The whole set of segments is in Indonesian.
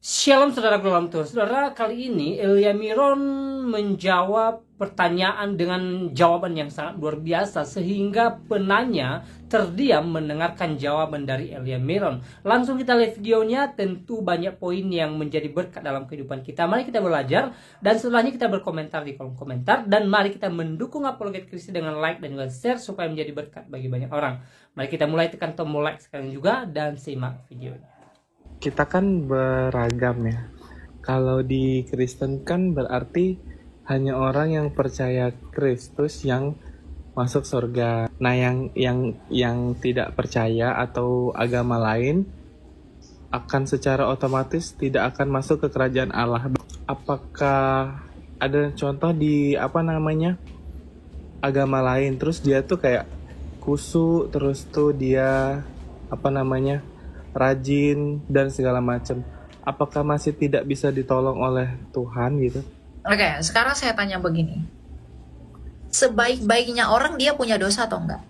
Shalom saudara dalam Tuhan. Saudara, kali ini Elia Miron menjawab pertanyaan dengan jawaban yang sangat luar biasa sehingga penanya terdiam mendengarkan jawaban dari Elia Miron. Langsung kita lihat videonya, tentu banyak poin yang menjadi berkat dalam kehidupan kita. Mari kita belajar dan setelahnya kita berkomentar di kolom komentar, dan mari kita mendukung Apologet Kristi dengan like dan juga share supaya menjadi berkat bagi banyak orang. Mari kita mulai, tekan tombol like sekarang juga dan simak videonya. Kita kan beragam ya. Kalau di Kristen kan berarti hanya orang yang percaya Kristus yang masuk surga. Nah, yang tidak percaya atau agama lain akan secara otomatis tidak akan masuk ke kerajaan Allah. Apakah ada contoh di agama lain, terus dia tuh kayak kusuk, terus tuh dia rajin dan segala macam, apakah masih tidak bisa ditolong oleh Tuhan gitu? Oke, sekarang saya tanya begini, sebaik-baiknya orang dia punya dosa atau enggak?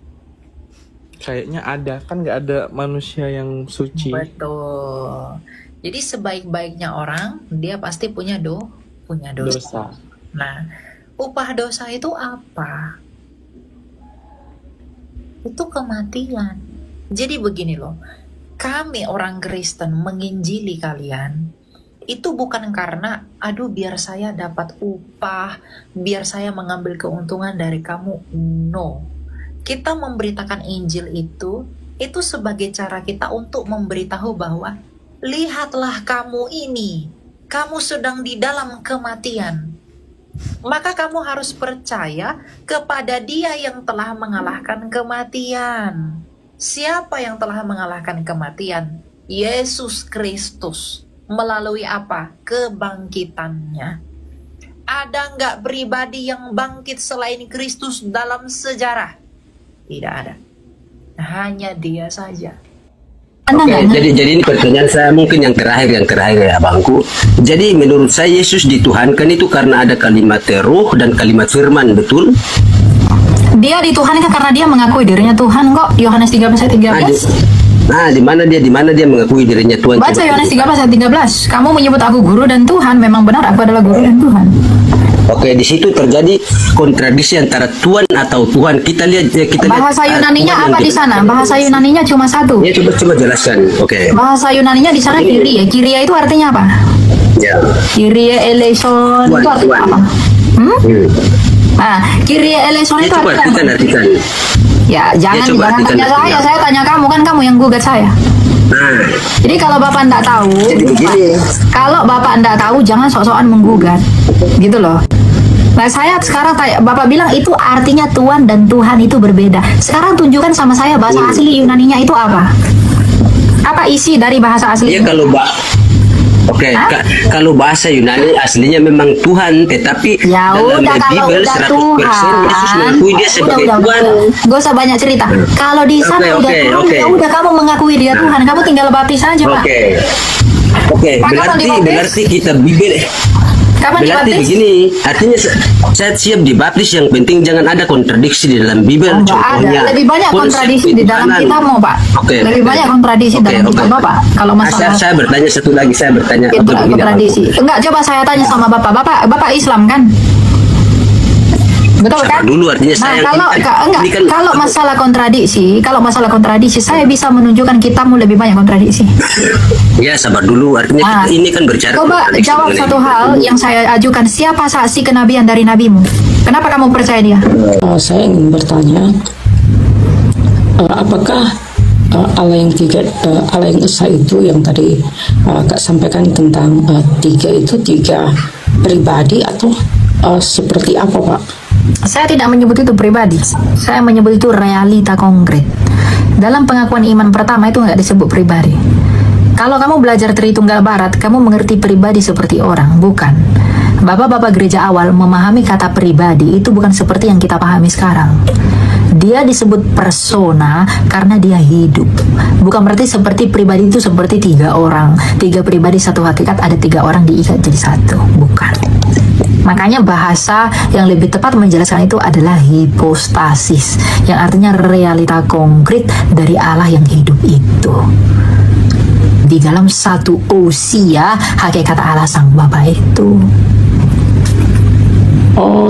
Kayaknya ada, kan nggak ada manusia yang suci. Betul. Jadi sebaik-baiknya orang dia pasti punya dosa. Nah, upah dosa itu apa? Itu kematian. Jadi begini loh, kami orang Kristen menginjili kalian itu bukan karena biar saya dapat upah, biar saya mengambil keuntungan dari kamu. No. Kita memberitakan Injil itu sebagai cara kita untuk memberitahu bahwa lihatlah kamu ini, kamu sedang di dalam kematian. Maka kamu harus percaya kepada Dia yang telah mengalahkan kematian. Siapa yang telah mengalahkan kematian? Yesus Kristus. Melalui apa? Kebangkitannya. Ada nggak pribadi yang bangkit selain Kristus dalam sejarah? Tidak ada. Hanya Dia saja. Oke, jadi ini pertanyaan saya mungkin yang terakhir ya Bangku. Jadi menurut saya Yesus dituhankan itu karena ada kalimat roh dan kalimat firman, betul? Dia dituhankan karena dia mengakui dirinya Tuhan kok. Yohanes 13 ayat 13. Nah, di mana dia mengakui dirinya Tuhan? Baca Yohanes 13 ayat 13. Kamu menyebut aku guru dan Tuhan, memang benar aku adalah guru dan Tuhan. Oke, di situ terjadi kontradiksi antara Tuhan atau Tuhan. Kita lihat bahasa Yunaninya apa di sana? Bahasa Yunaninya cuma satu. Ya, coba jelaskan. Oke. Bahasa Yunaninya di sana Kyrie. Kyrie itu artinya apa? Ya. Kyrie eleison itu artinya apa? Kyrie eleison itu artikan. Ya, jangan tanya saya tanya kamu, kan kamu yang gugat saya. Nah, jadi kalau Bapak enggak tahu, kalau Bapak enggak tahu jangan sok-sokan menggugat. Gitu loh. Nah, saya sekarang Bapak bilang itu artinya Tuhan dan Tuhan itu berbeda. Sekarang tunjukkan sama saya bahasa asli Yunaninya itu apa? Apa isi dari bahasa asli? Iya, kalau bahasa Yunani aslinya memang Tuhan, tetapi dalam Bible 100% Yesus mengakui dia sebagai Tuhan. Gak usah banyak cerita. Kalau di sana udah kamu mengakui dia Tuhan, kamu tinggal baptis aja, Pak. Oke. Berarti kita Bible. Berarti begini, artinya saya siap dibaptis, yang penting jangan ada kontradiksi di dalam Bible. Contohnya ada. Lebih banyak kontradiksi di dalam kitabmu, Pak. Lebih banyak kontradiksi dalam kitab Bapak. Kalau masalah saya bertanya satu lagi, kontradiksi. Enggak, coba saya tanya sama Bapak Islam kan? Betul kan? Dulu artinya saya kalau masalah kontradiksi saya bisa menunjukkan kitabmu lebih banyak kontradiksi. Ya, sabar dulu, artinya ini kan berbicara. Coba jawab satu hal yang saya ajukan, siapa saksi kenabian dari nabimu? Kenapa kamu percaya dia? Saya ingin bertanya, apakah Allah yang Allah yang esa itu yang tadi Kak sampaikan tentang tiga pribadi atau seperti apa, Pak? Saya tidak menyebut itu pribadi, saya menyebut itu realita konkret. Dalam pengakuan iman pertama itu nggak disebut pribadi. Kalau kamu belajar Tritunggal Barat, kamu mengerti pribadi seperti orang, bukan. Bapak-bapak gereja awal memahami kata pribadi itu bukan seperti yang kita pahami sekarang. Dia disebut persona karena dia hidup. Bukan berarti seperti pribadi itu seperti 3 orang, 3 pribadi satu hakikat, ada 3 orang diikat jadi satu, bukan. Makanya bahasa yang lebih tepat menjelaskan itu adalah hipostasis, yang artinya realita konkret dari Allah yang hidup itu. di dalam satu usia hakikat Allah Sang Bapa itu. Oh,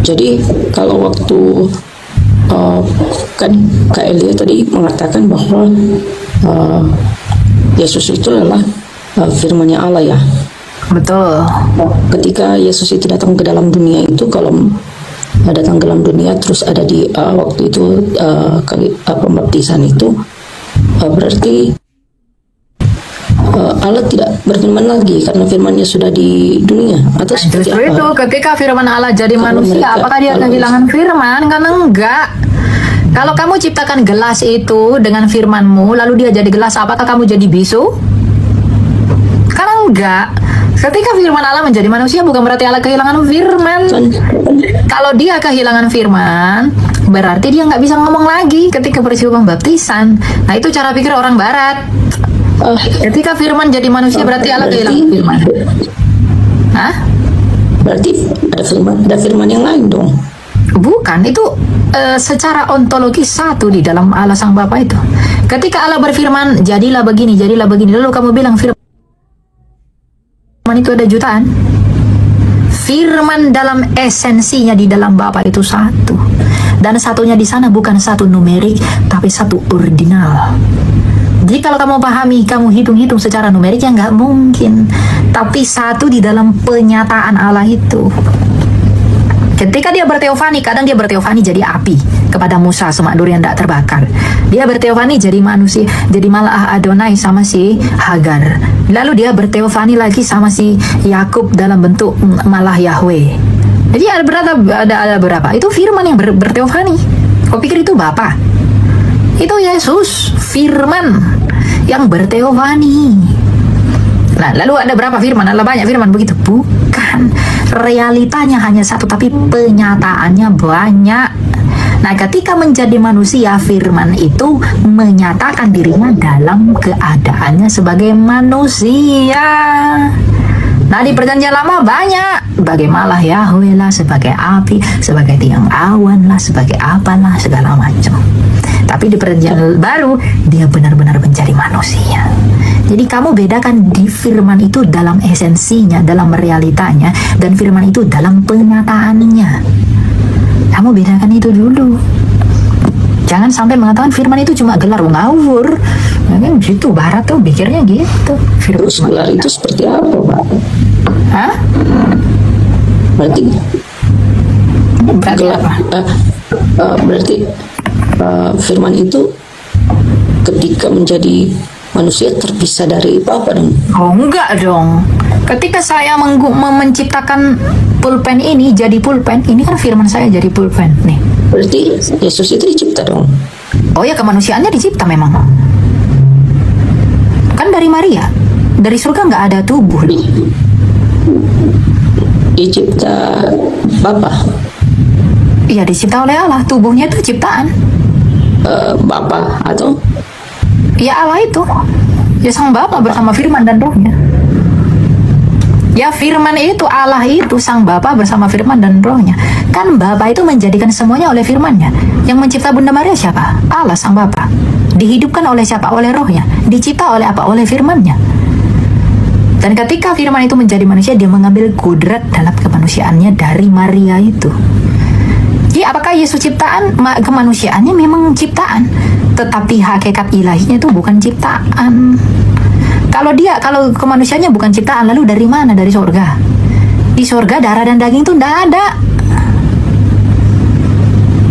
jadi kalau waktu kan Kak Elia tadi mengatakan bahwa Yesus itu adalah firman-Nya Allah ya. Betul. Ketika Yesus itu datang ke dalam dunia itu, kalau datang ke dalam dunia terus ada di waktu itu kali pembaptisan itu, berarti Allah tidak berfirman lagi karena firman-Nya sudah di dunia, atau seperti Justru itu ketika firman Allah jadi manusia, apakah dia kehilangan firman? Kan enggak. Kalau kamu ciptakan gelas itu dengan firmanmu, lalu dia jadi gelas, apakah kamu jadi bisu? Kan enggak. Ketika firman Allah menjadi manusia, bukan berarti Allah kehilangan firman. Kalau dia kehilangan firman, berarti dia nggak bisa ngomong lagi ketika peristiwa pembaptisan. Nah, itu cara pikir orang Barat. Ketika firman jadi manusia, berarti Allah kehilangan firman. Hah? Berarti ada firman yang lain dong. Bukan, itu secara ontologi satu di dalam Allah Sang Bapa itu. Ketika Allah berfirman, jadilah begini, lalu kamu bilang firman itu ada jutaan. Firman dalam esensinya di dalam Bapa itu satu. Dan satunya di sana bukan satu numerik, tapi satu ordinal. Jadi kalau kamu pahami, kamu hitung-hitung secara numerik, ya nggak mungkin. Tapi satu di dalam penyataan Allah itu. Ketika dia berteofani, kadang dia berteofani jadi api kepada Musa, semak duri yang tidak terbakar. Dia berteofani jadi manusia, jadi malah Adonai sama si Hagar. Lalu dia berteofani lagi sama si Yakub dalam bentuk malah Yahweh. Jadi ada berapa? Itu firman yang berteofani. Kau pikir itu Bapa? Itu Yesus, firman yang berteofani. Nah, lalu ada berapa firman? Ada banyak firman begitu? Bukan. Realitanya hanya satu, tapi penyataannya banyak. Nah, ketika menjadi manusia, firman itu menyatakan dirinya dalam keadaannya sebagai manusia. Nah, di perjanjian lama banyak. Bagaimana Yahweh lah, sebagai api, sebagai tiang awan lah, sebagai apalah, segala macam. Tapi di perjanjian baru, dia benar-benar menjadi manusia. Jadi kamu bedakan di firman itu dalam esensinya, dalam realitanya, dan firman itu dalam penyataannya. Kamu bedakan itu dulu. Jangan sampai mengatakan firman itu cuma gelar ngawur. Ya kan gitu, Barat tuh pikirnya gitu. Terus gelar itu seperti apa, Pak? Hah? Berarti gelar apa? Berarti firman itu ketika menjadi manusia terpisah dari Bapa dong? Oh enggak dong. Ketika saya menciptakan pulpen ini jadi pulpen, ini kan firman saya jadi pulpen nih. Berarti Yesus itu dicipta dong? Oh ya, kemanusiaannya dicipta memang. Kan dari Maria, dari surga nggak ada tubuh. Dicipta Bapa? Iya, dicipta oleh Allah. Tubuhnya itu ciptaan. Bapa atau? Ya Allah itu. Ya Sang Bapa bersama firman dan rohnya. Ya firman itu, Allah itu, Sang Bapa bersama firman dan rohnya. Kan Bapa itu menjadikan semuanya oleh firmannya. Yang mencipta Bunda Maria siapa? Allah Sang Bapa. Dihidupkan oleh siapa? Oleh rohnya. Dicipta oleh apa? Oleh firmannya. Dan ketika firman itu menjadi manusia, dia mengambil kudrat dalam kemanusiaannya dari Maria itu. Jadi apakah Yesus ciptaan? Kemanusiaannya memang ciptaan, tetapi hakikat ilahinya itu bukan ciptaan. Kalau kemanusiaannya bukan ciptaan, lalu dari mana? Dari surga. Di surga darah dan daging itu tidak ada.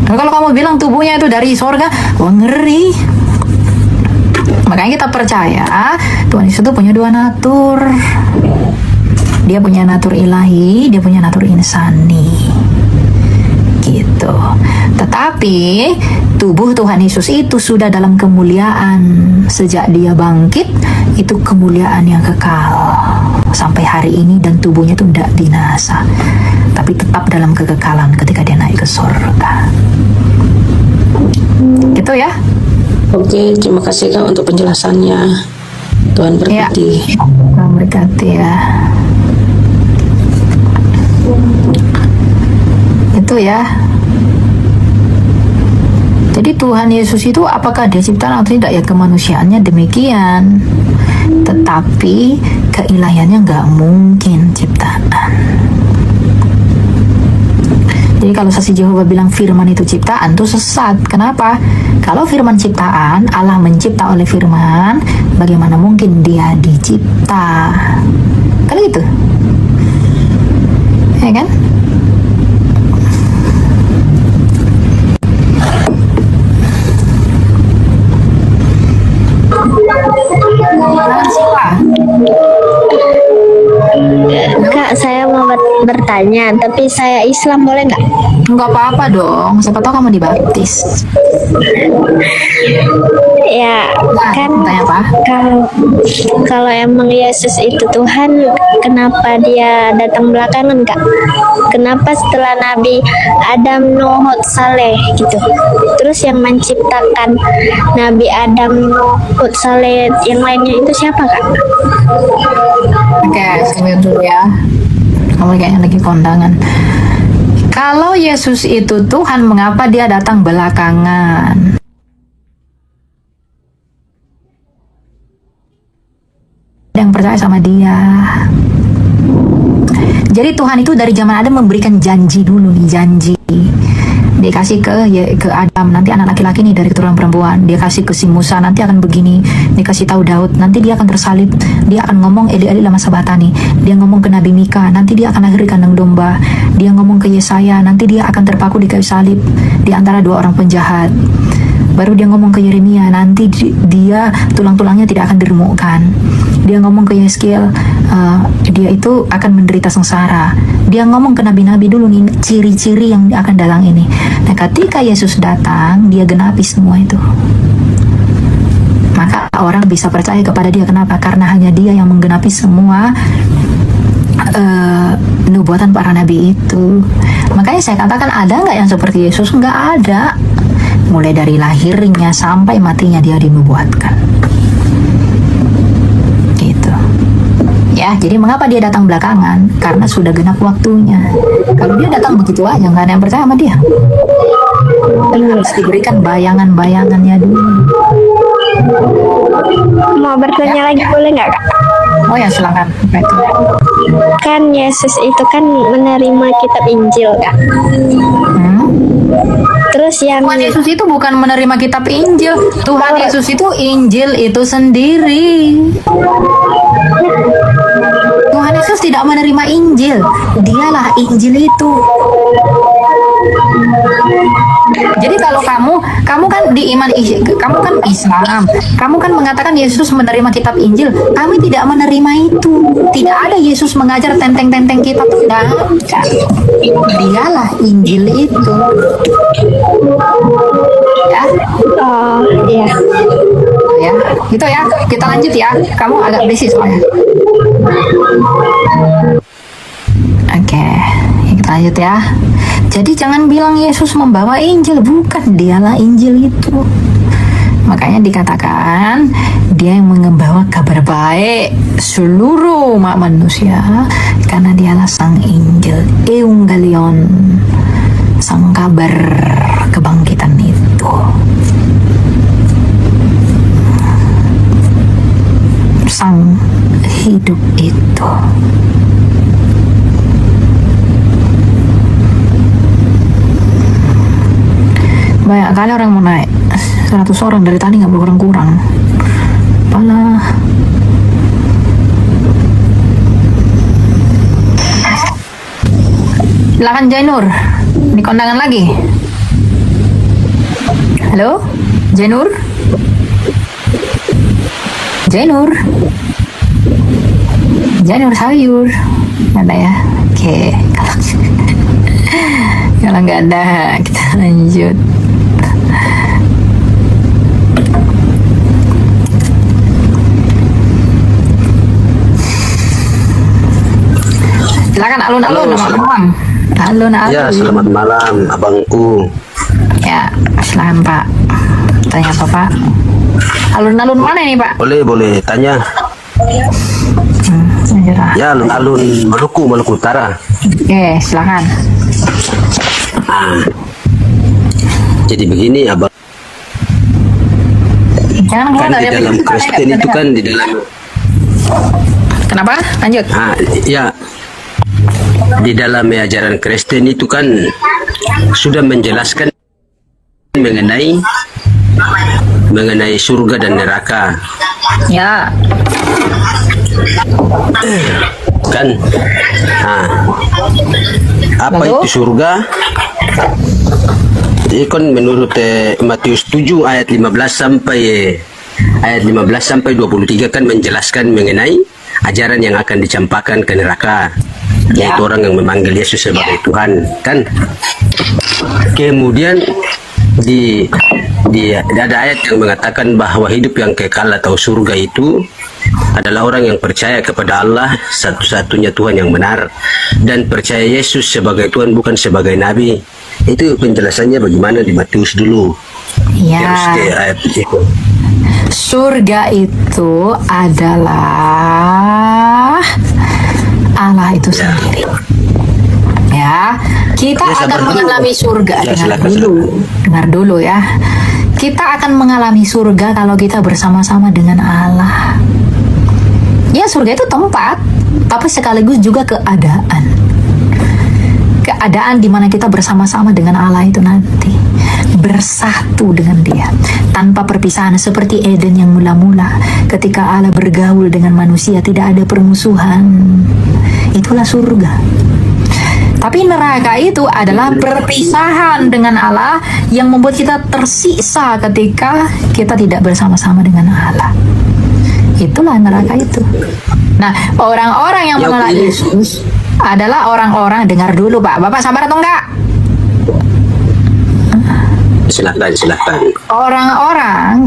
Nah, kalau kamu bilang tubuhnya itu dari surga, wah ngeri. Makanya kita percaya Tuhan Yesus itu punya dua natur. Dia punya natur ilahi, dia punya natur insani. Gitu. Tetapi tubuh Tuhan Yesus itu sudah dalam kemuliaan. Sejak dia bangkit, itu kemuliaan yang kekal sampai hari ini, dan tubuhnya itu tidak binasa, tapi tetap dalam kekekalan ketika dia naik ke surga. Gitu ya. Oke, terima kasih Kak untuk penjelasannya. Tuhan berkati. Ya, Tuhan berkati ya. Itu ya. Jadi Tuhan Yesus itu apakah dia ciptaan atau tidak, ya kemanusiaannya demikian. tetapi keilahiannya nggak mungkin ciptaan. Jadi kalau saksi Yehova bilang firman itu ciptaan, itu sesat. Kenapa? Kalau firman ciptaan, Allah mencipta oleh firman, bagaimana mungkin dia dicipta? Kan gitu, ya kan? Kak, saya mau bertanya, tapi saya Islam, boleh nggak? Nggak apa-apa dong, siapa tahu kamu dibaptis. Ya, kan Tanya apa? kalau emang Yesus itu Tuhan, kenapa dia datang belakangan, Kak? Kenapa setelah Nabi Adam, Nuh, Saleh gitu? Terus yang menciptakan Nabi Adam, Nuh, Saleh yang lainnya itu siapa, Kak? Oke, sini dulu ya. Kamu kayaknya lagi kondangan. Kalau Yesus itu Tuhan, mengapa dia datang belakangan? Yang percaya sama dia. Jadi Tuhan itu dari zaman Adam memberikan janji dulu nih, janji. Dia kasih ke Adam, nanti anak laki-laki nih dari keturunan perempuan. Dia kasih ke si Musa, nanti akan begini. Dia kasih tahu Daud, nanti dia akan tersalib. Dia akan ngomong Eli lama sabatani. Dia ngomong ke Nabi Mika, nanti dia akan lahir kandang domba. Dia ngomong ke Yesaya, nanti dia akan terpaku di kayu salib di antara dua orang penjahat. Baru dia ngomong ke Yeremia, nanti dia tulang-tulangnya tidak akan diremukkan. Dia ngomong ke Yeskiel, dia itu akan menderita sengsara. Dia ngomong ke nabi-nabi dulu nih, ciri-ciri yang akan datang ini. Nah, ketika Yesus datang, dia genapi semua itu. Maka orang bisa percaya kepada dia. Kenapa? Karena hanya dia yang menggenapi semua nubuatan para nabi itu. Makanya saya katakan, ada nggak yang seperti Yesus? Nggak ada. Mulai dari lahirnya sampai matinya dia dinubuatkan. Gitu. Ya, jadi mengapa dia datang belakangan? Karena sudah genap waktunya. Kalau dia datang begitu aja, nggak ada yang percaya sama dia. Harus diberikan bayangan-bayangannya dulu. Mau bertanya lagi, boleh nggak, Kak? Oh ya, silakan. Apa itu? Kan Yesus itu kan menerima kitab Injil, Kak. Terus yang Tuhan Yesus itu bukan menerima kitab Injil. Tuhan Yesus itu Injil itu sendiri. Tuhan Yesus tidak menerima Injil. Dialah Injil itu. Jadi kalau kamu kan di iman, kamu kan Islam, kamu kan mengatakan Yesus menerima kitab Injil. Kami tidak menerima itu. Tidak ada Yesus mengajar tenteng-tenteng kitab. Tidak ada. Dialah Injil itu. Ya. iya. Ya, gitu ya. Kita lanjut ya. Kamu agak berisik soalnya. Oke, kita lanjut ya. Jadi jangan bilang Yesus membawa Injil, bukan, dialah Injil itu. Makanya dikatakan dia yang membawa kabar baik seluruh umat manusia, karena dialah sang Injil, Evangelion, sang kabar kebangkitan itu. Sang hidup itu. Banyak kali orang mau naik, 100 orang dari tadi nggak berkurang-kurang. Apalah. Silakan Jainur, di kondangan lagi. Halo, Jainur? Jainur? Jainur sayur? Nggak ada ya? Oke, kalau nggak ada, kita lanjut. Silakan alun-alun, abang. Alun-alun. Ya, selamat malam, abangku. Ya, silakan Pak. Tanya apa Pak? Alun-alun mana ini Pak? Boleh tanya. Ya, alun-alun Maluku Utara. Oke, silakan. Jadi begini, abang. Jangan Kan di dalam Kristen itu kan di dalam Kenapa? Lanjut. Ya, di dalam ajaran Kristen itu kan sudah menjelaskan mengenai surga dan neraka. Ya. Kan? Apa Lalu? itu surga? Jadi kan menurut Matius 7 ayat 15 sampai 23 kan menjelaskan mengenai ajaran yang akan dicampakkan ke neraka, yaitu orang yang memanggil Yesus sebagai Tuhan, kan? Kemudian ada ayat yang mengatakan bahwa hidup yang kekal atau surga itu adalah orang yang percaya kepada Allah satu-satunya Tuhan yang benar dan percaya Yesus sebagai Tuhan bukan sebagai nabi. Itu penjelasannya bagaimana di Matius dulu. Ya. Terus ke ayat itu. Surga itu adalah Allah itu sendiri. Ya, kita akan mengalami surga. Dengar dulu ya. Kita akan mengalami surga kalau kita bersama-sama dengan Allah. Ya, surga itu tempat, tapi sekaligus juga keadaan. Keadaan di mana kita bersama-sama dengan Allah itu nanti bersatu dengan Dia tanpa perpisahan, seperti Eden yang mula-mula ketika Allah bergaul dengan manusia tidak ada permusuhan. Itulah surga. Tapi neraka itu adalah perpisahan dengan Allah yang membuat kita tersiksa ketika kita tidak bersama-sama dengan Allah. Itulah neraka itu. Nah, orang-orang yang menolak Yesus adalah orang-orang, dengar dulu Pak. Bapak sabar atau enggak? Silakan.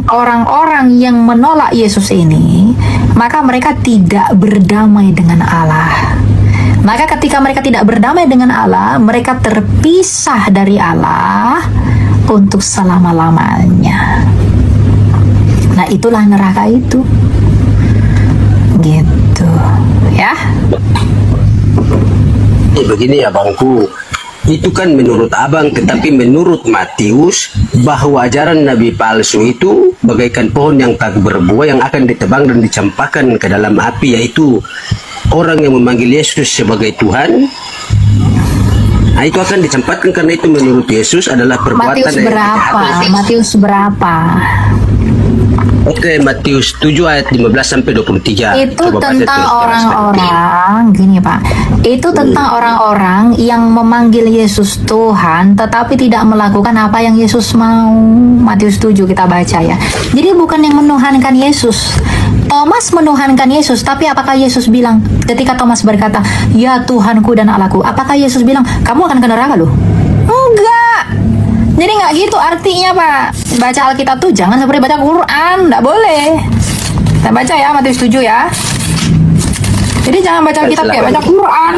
Orang-orang yang menolak Yesus ini, maka mereka tidak berdamai dengan Allah. Maka ketika mereka tidak berdamai dengan Allah, mereka terpisah dari Allah untuk selama-lamanya. Nah, itulah neraka itu. Gitu, ya. Begini ya Bangku, itu kan menurut abang, tetapi menurut Matius bahwa ajaran nabi palsu itu bagaikan pohon yang tak berbuah yang akan ditebang dan dicampakkan ke dalam api, yaitu orang yang memanggil Yesus sebagai Tuhan. Nah, itu akan dicampakkan karena itu menurut Yesus adalah perbuatan Matius berapa? Oke, Matius 7 ayat 15 sampai 23. Itu tentang orang-orang, gini Pak. Itu tentang orang-orang yang memanggil Yesus Tuhan tetapi tidak melakukan apa yang Yesus mau. Matius 7 kita baca ya. Jadi bukan yang menuhankan Yesus. Thomas menuhankan Yesus, tapi apakah Yesus bilang ketika Thomas berkata, "Ya Tuhanku dan Allahku," apakah Yesus bilang, "Kamu akan ke neraka loh"? Enggak. Jadi nggak gitu artinya Pak. Baca Alkitab tuh jangan seperti baca Quran, nggak boleh. Kita baca ya Matius 7 ya. Jadi jangan baca Alkitab kayak baca Quran,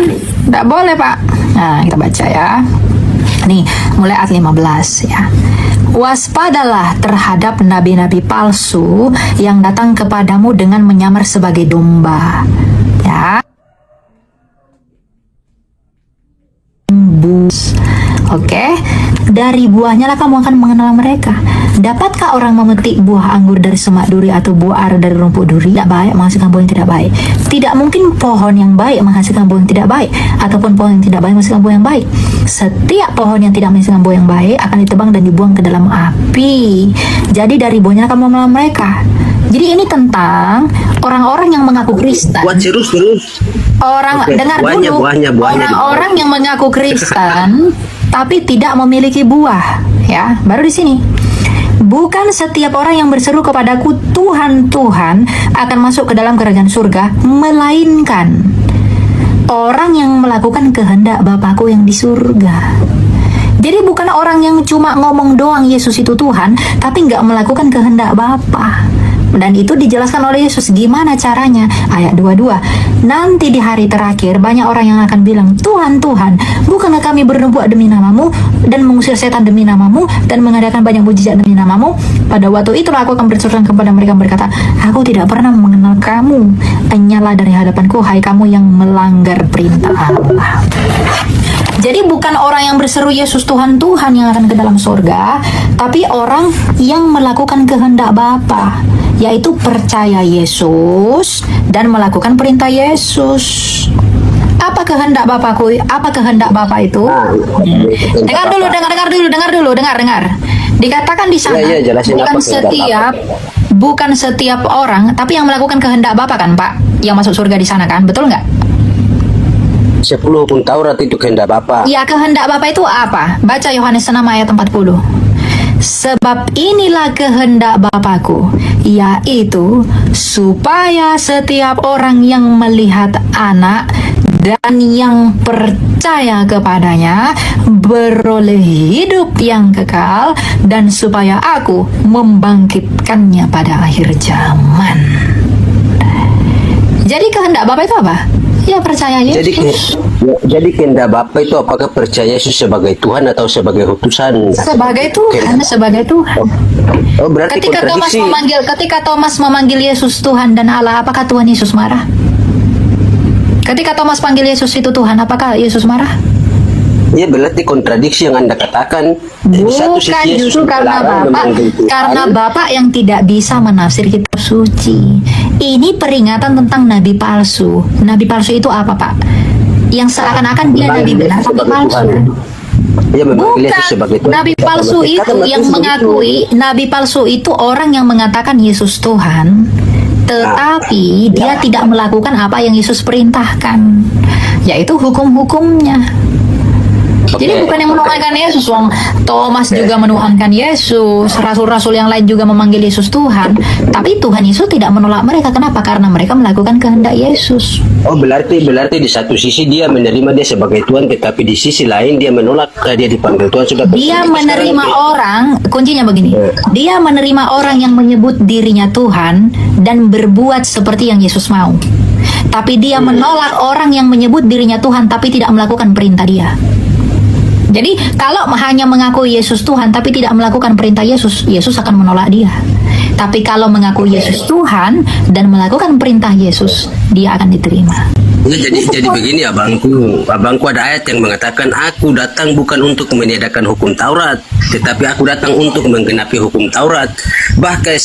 nggak boleh Pak. Nah kita baca ya. Nih mulai ayat 15 ya. Waspadalah terhadap nabi-nabi palsu yang datang kepadamu dengan menyamar sebagai domba. Ya. Oke, dari buahnya lah kamu akan mengenal mereka. Dapatkah orang memetik buah anggur dari semak duri atau buah ara dari rumput duri? Tidak baik menghasilkan buah yang tidak baik. Tidak mungkin pohon yang baik menghasilkan buah yang tidak baik, ataupun pohon yang tidak baik menghasilkan buah yang baik. Setiap pohon yang tidak menghasilkan buah yang baik akan ditebang dan dibuang ke dalam api. Jadi dari buahnya kamu mengenal mereka. Jadi ini tentang orang-orang yang mengaku Kristen. Dengar dulu. Orang-orang yang mengaku Kristen tapi tidak memiliki buah, ya. Baru di sini. Bukan setiap orang yang berseru kepadaku Tuhan, Tuhan akan masuk ke dalam kerajaan surga, melainkan orang yang melakukan kehendak Bapakku yang di surga. Jadi bukan orang yang cuma ngomong doang Yesus itu Tuhan, tapi nggak melakukan kehendak Bapa. Dan itu dijelaskan oleh Yesus gimana caranya. Ayat 22. Nanti di hari terakhir banyak orang yang akan bilang, Tuhan, Tuhan, bukankah kami bernubuat demi namamu dan mengusir setan demi namamu dan mengadakan banyak mujizat demi namamu? Pada waktu itulah aku akan berseru kepada mereka berkata, aku tidak pernah mengenal kamu. Enyalah dari hadapanku, hai kamu yang melanggar perintah Allah. Jadi bukan orang yang berseru Yesus Tuhan, Tuhan yang akan ke dalam surga, tapi orang yang melakukan kehendak Bapa. yaitu percaya Yesus dan melakukan perintah Yesus. Apa kehendak Bapakku? Apa kehendak Bapak itu? Dengar dulu. Dikatakan di sana bukan setiap orang, tapi yang melakukan kehendak Bapak kan, Pak, yang masuk surga di sana kan, betul nggak? 10 hukum Taurat itu kehendak Bapa. Ya, kehendak Bapa itu apa? Baca Yohanes 6 ayat 40. Sebab inilah kehendak Bapakku, yaitu supaya setiap orang yang melihat Anak dan yang percaya kepadanya beroleh hidup yang kekal, dan supaya aku membangkitkannya pada akhir zaman. Jadi kehendak Bapak itu apa? Ya, percaya Yesus. Jadi kehendak Bapa itu apakah percaya Yesus sebagai Tuhan atau sebagai utusan? Sebagai Tuhan, sebagai Tuhan. Oh, berarti ketika Thomas memanggil Yesus Tuhan dan Allah, apakah Tuhan Yesus marah? Ketika Thomas panggil Yesus itu Tuhan, apakah Yesus marah? Ya, berarti kontradiksi yang Anda katakan. Bukan, justru karena Bapak yang tidak bisa menafsir kitab suci. Ini peringatan tentang nabi palsu. Nabi palsu itu apa, Pak? Yang seakan-akan dia nabi benar tapi palsu. Ya, bukan. Nabi palsu itu yang mengakui, nabi palsu itu orang yang mengatakan Yesus Tuhan, tetapi dia tidak melakukan apa yang Yesus perintahkan, yaitu hukum-hukumnya. Jadi bukan yang menuhankan Yesus, wong Thomas juga menuhankan Yesus, rasul-rasul yang lain juga memanggil Yesus Tuhan, tapi Tuhan Yesus tidak menolak mereka. Kenapa? Karena mereka melakukan kehendak Yesus. Oh, berarti di satu sisi dia menerima dia sebagai Tuhan, tetapi di sisi lain dia menolak dia dipanggil Tuhan sudah. Dia menerima orang, kuncinya begini. Dia menerima orang yang menyebut dirinya Tuhan dan berbuat seperti yang Yesus mau. Tapi dia menolak orang yang menyebut dirinya Tuhan tapi tidak melakukan perintah dia. Jadi kalau hanya mengaku Yesus Tuhan tapi tidak melakukan perintah Yesus, Yesus akan menolak dia. Tapi kalau mengaku Yesus Tuhan dan melakukan perintah Yesus, dia akan diterima. Ya, jadi begini abangku ada ayat yang mengatakan, aku datang bukan untuk meniadakan hukum Taurat, tetapi aku datang untuk menggenapi hukum Taurat. Bahkan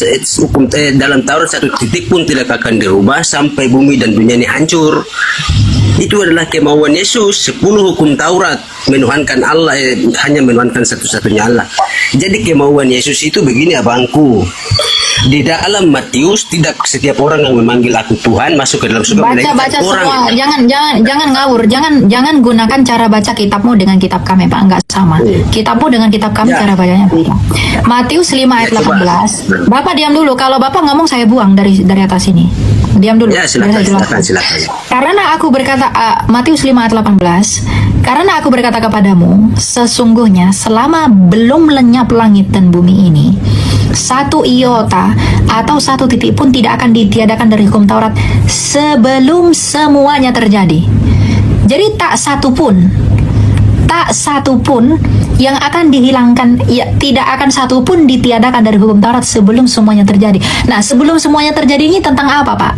dalam Taurat satu titik pun tidak akan dirubah sampai bumi dan dunia ini hancur. Itu adalah kemauan Yesus. 10 hukum Taurat menuhankan Allah, hanya menuhankan satu-satunya Allah. Jadi kemauan Yesus itu begini abangku. Di dalam Matius, tidak setiap orang yang memanggil aku Tuhan masuk ke dalam surga. Baca semua, jangan ngawur, jangan gunakan cara baca kitabmu dengan kitab kami, Pak, enggak sama. Kitabmu dengan kitab kami cara bacanya beda. Matius 5 ayat 18. Bapak diam dulu, kalau Bapak ngomong saya buang dari atas ini. Diam dulu. Ya, silakan. Karena aku berkata, Matius 5 ayat 18, karena aku berkata kepadamu, sesungguhnya selama belum lenyap langit dan bumi ini, satu iota atau satu titik pun tidak akan ditiadakan dari hukum Taurat sebelum semuanya terjadi. Jadi tak satu pun yang akan dihilangkan, ya, tidak akan satu pun ditiadakan dari hukum Taurat sebelum semuanya terjadi. Nah, sebelum semuanya terjadi ini tentang apa, Pak?